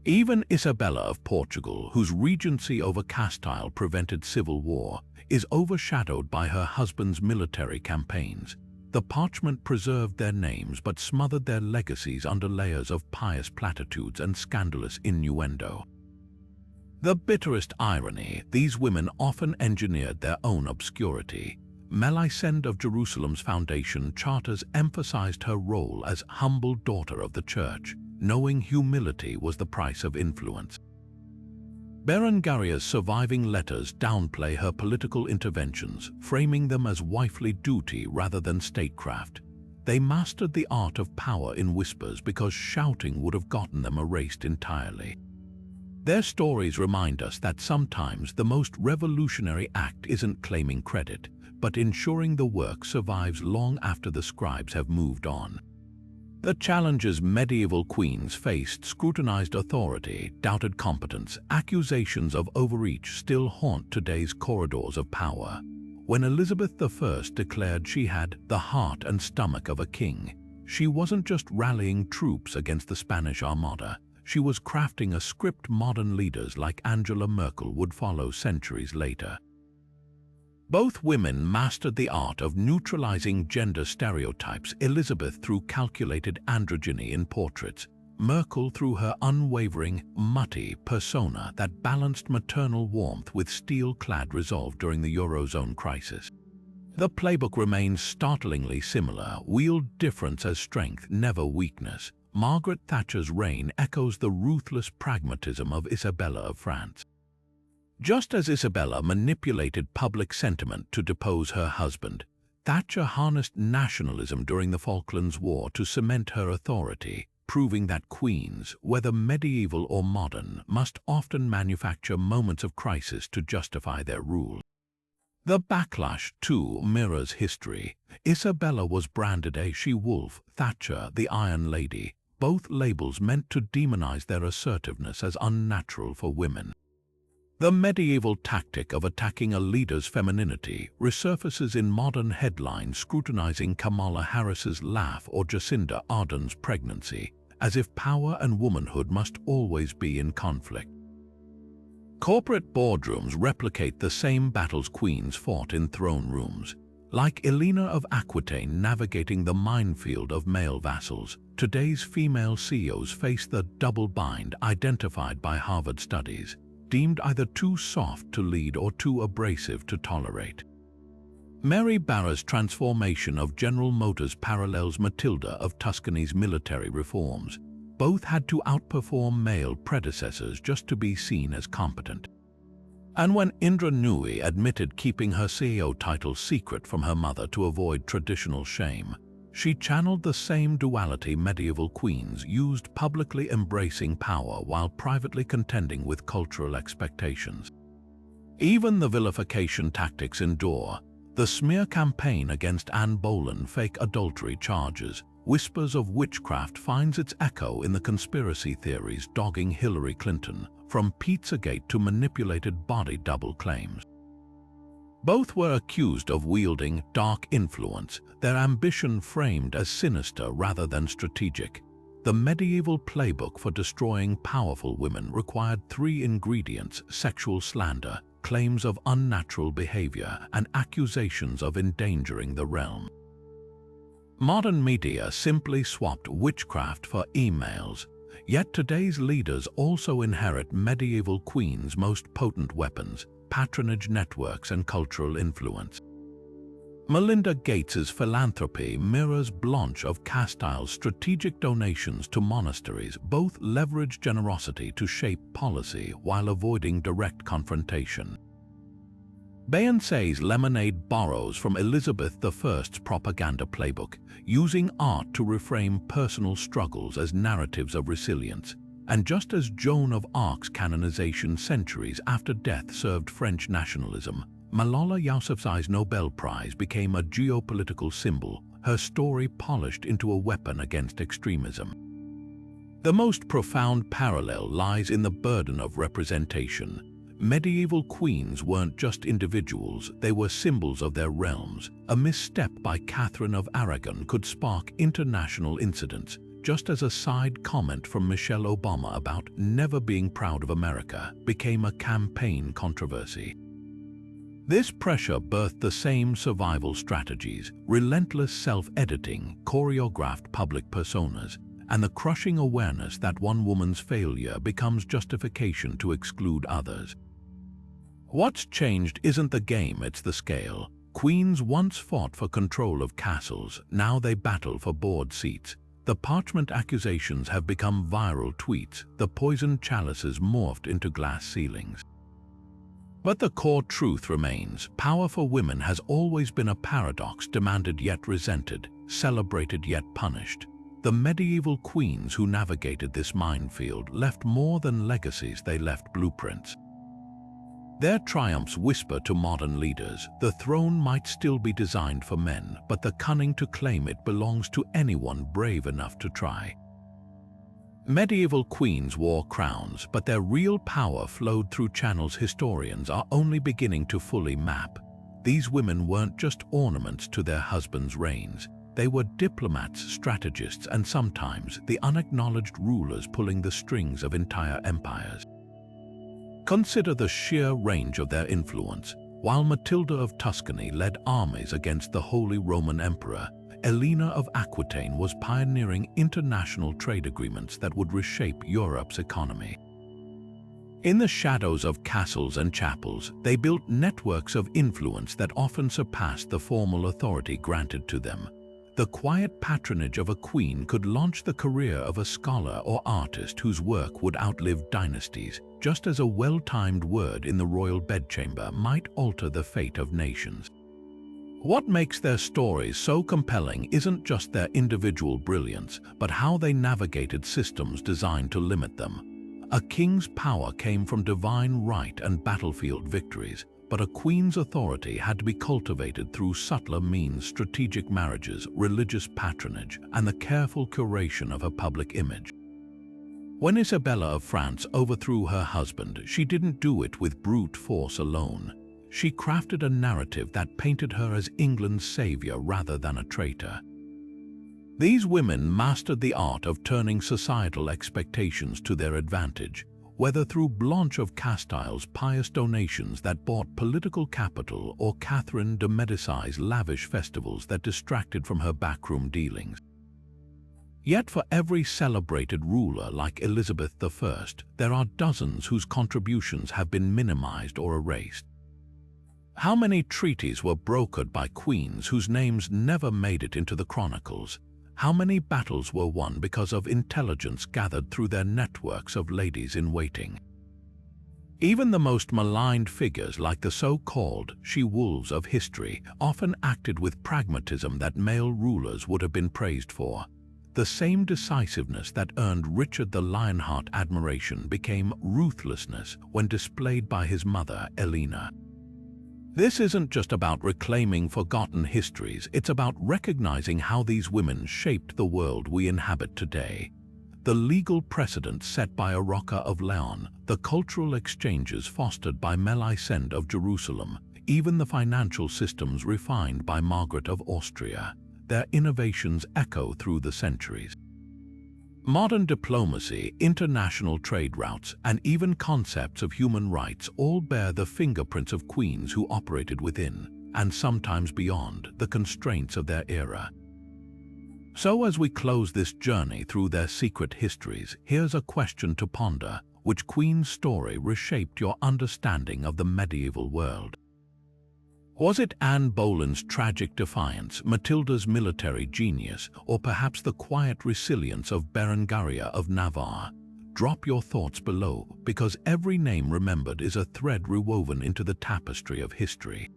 Even Isabella of Portugal, whose regency over Castile prevented civil war, is overshadowed by her husband's military campaigns. The parchment preserved their names but smothered their legacies under layers of pious platitudes and scandalous innuendo. The bitterest irony, these women often engineered their own obscurity. Melisende of Jerusalem's foundation charters emphasized her role as humble daughter of the church, knowing humility was the price of influence. Berengaria's surviving letters downplay her political interventions, framing them as wifely duty rather than statecraft. They mastered the art of power in whispers because shouting would have gotten them erased entirely. Their stories remind us that sometimes the most revolutionary act isn't claiming credit, but ensuring the work survives long after the scribes have moved on. The challenges medieval queens faced: scrutinized authority, doubted competence, accusations of overreach still haunt today's corridors of power. When Elizabeth I declared she had the heart and stomach of a king, she wasn't just rallying troops against the Spanish Armada. She was crafting a script modern leaders like Angela Merkel would follow centuries later. Both women mastered the art of neutralizing gender stereotypes, Elizabeth through calculated androgyny in portraits, Merkel through her unwavering, mutty persona that balanced maternal warmth with steel-clad resolve during the Eurozone crisis. The playbook remains startlingly similar: wield difference as strength, never weakness. Margaret Thatcher's reign echoes the ruthless pragmatism of Isabella of France. Just as Isabella manipulated public sentiment to depose her husband, Thatcher harnessed nationalism during the Falklands War to cement her authority, proving that queens, whether medieval or modern, must often manufacture moments of crisis to justify their rule. The backlash, too, mirrors history. Isabella was branded a she-wolf, Thatcher the Iron Lady, both labels meant to demonize their assertiveness as unnatural for women. The medieval tactic of attacking a leader's femininity resurfaces in modern headlines scrutinizing Kamala Harris's laugh or Jacinda Ardern's pregnancy, as if power and womanhood must always be in conflict. Corporate boardrooms replicate the same battles queens fought in throne rooms. Like Eleanor of Aquitaine navigating the minefield of male vassals, today's female CEOs face the double bind identified by Harvard studies, deemed either too soft to lead or too abrasive to tolerate. Mary Barra's transformation of General Motors parallels Matilda of Tuscany's military reforms. Both had to outperform male predecessors just to be seen as competent. And when Indra Nooyi admitted keeping her CEO title secret from her mother to avoid traditional shame, she channeled the same duality medieval queens used, publicly embracing power while privately contending with cultural expectations. Even the vilification tactics endure. The smear campaign against Anne Boleyn, fake adultery charges, whispers of witchcraft finds its echo in the conspiracy theories dogging Hillary Clinton, from Pizzagate to manipulated body double claims. Both were accused of wielding dark influence, their ambition framed as sinister rather than strategic. The The medieval playbook for destroying powerful women required 3 ingredients: sexual slander, claims of unnatural behavior, and accusations of endangering the realm. Modern media simply swapped witchcraft for emails, yet today's leaders also inherit medieval queens' most potent weapons: patronage networks and cultural influence. Melinda Gates's philanthropy mirrors Blanche of Castile's strategic donations to monasteries. Both leverage generosity to shape policy while avoiding direct confrontation. Beyoncé's Lemonade borrows from Elizabeth I's propaganda playbook, using art to reframe personal struggles as narratives of resilience. And just as Joan of Arc's canonization centuries after death served French nationalism, Malala Yousafzai's Nobel Prize became a geopolitical symbol, her story polished into a weapon against extremism. The most profound parallel lies in the burden of representation. Medieval queens weren't just individuals, they were symbols of their realms. A misstep by Catherine of Aragon could spark international incidents, just as a side comment from Michelle Obama about never being proud of America became a campaign controversy. This pressure birthed the same survival strategies: relentless self-editing, choreographed public personas, and the crushing awareness that one woman's failure becomes justification to exclude others. What's changed isn't the game, it's the scale. Queens once fought for control of castles, now they battle for board seats. The parchment accusations have become viral tweets, the poisoned chalices morphed into glass ceilings. But the core truth remains: power for women has always been a paradox, demanded yet resented, celebrated yet punished. The medieval queens who navigated this minefield left more than legacies, they left blueprints. Their triumphs whisper to modern leaders: the throne might still be designed for men, but the cunning to claim it belongs to anyone brave enough to try. Medieval queens wore crowns, but their real power flowed through channels historians are only beginning to fully map. These women weren't just ornaments to their husbands' reigns. They were diplomats, strategists, and sometimes the unacknowledged rulers pulling the strings of entire empires. Consider the sheer range of their influence. While Matilda of Tuscany led armies against the Holy Roman Emperor, Eleanor of Aquitaine was pioneering international trade agreements that would reshape Europe's economy. In the shadows of castles and chapels, they built networks of influence that often surpassed the formal authority granted to them. The quiet patronage of a queen could launch the career of a scholar or artist whose work would outlive dynasties, just as a well-timed word in the royal bedchamber might alter the fate of nations. What makes their stories so compelling isn't just their individual brilliance, but how they navigated systems designed to limit them. A king's power came from divine right and battlefield victories, but a queen's authority had to be cultivated through subtler means: strategic marriages, religious patronage, and the careful curation of her public image. When Isabella of France overthrew her husband, she didn't do it with brute force alone. She crafted a narrative that painted her as England's savior rather than a traitor. These women mastered the art of turning societal expectations to their advantage, whether through Blanche of Castile's pious donations that bought political capital or Catherine de Médicis' lavish festivals that distracted from her backroom dealings. Yet for every celebrated ruler like Elizabeth I, there are dozens whose contributions have been minimized or erased. How many treaties were brokered by queens whose names never made it into the chronicles? How many battles were won because of intelligence gathered through their networks of ladies-in-waiting? Even the most maligned figures, like the so-called she-wolves of history, often acted with pragmatism that male rulers would have been praised for. The same decisiveness that earned Richard the Lionheart admiration became ruthlessness when displayed by his mother, Eleanor. This isn't just about reclaiming forgotten histories, it's about recognizing how these women shaped the world we inhabit today. The legal precedent set by Arrocha of Leon, the cultural exchanges fostered by Melisende of Jerusalem, even the financial systems refined by Margaret of Austria, their innovations echo through the centuries. Modern diplomacy, international trade routes, and even concepts of human rights all bear the fingerprints of queens who operated within, and sometimes beyond, the constraints of their era. So as we close this journey through their secret histories, here's a question to ponder. Which queen's story reshaped your understanding of the medieval world? Was it Anne Boleyn's tragic defiance, Matilda's military genius, or perhaps the quiet resilience of Berengaria of Navarre? Drop your thoughts below, because every name remembered is a thread rewoven into the tapestry of history.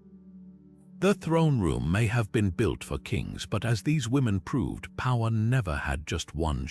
The throne room may have been built for kings, but as these women proved, power never had just one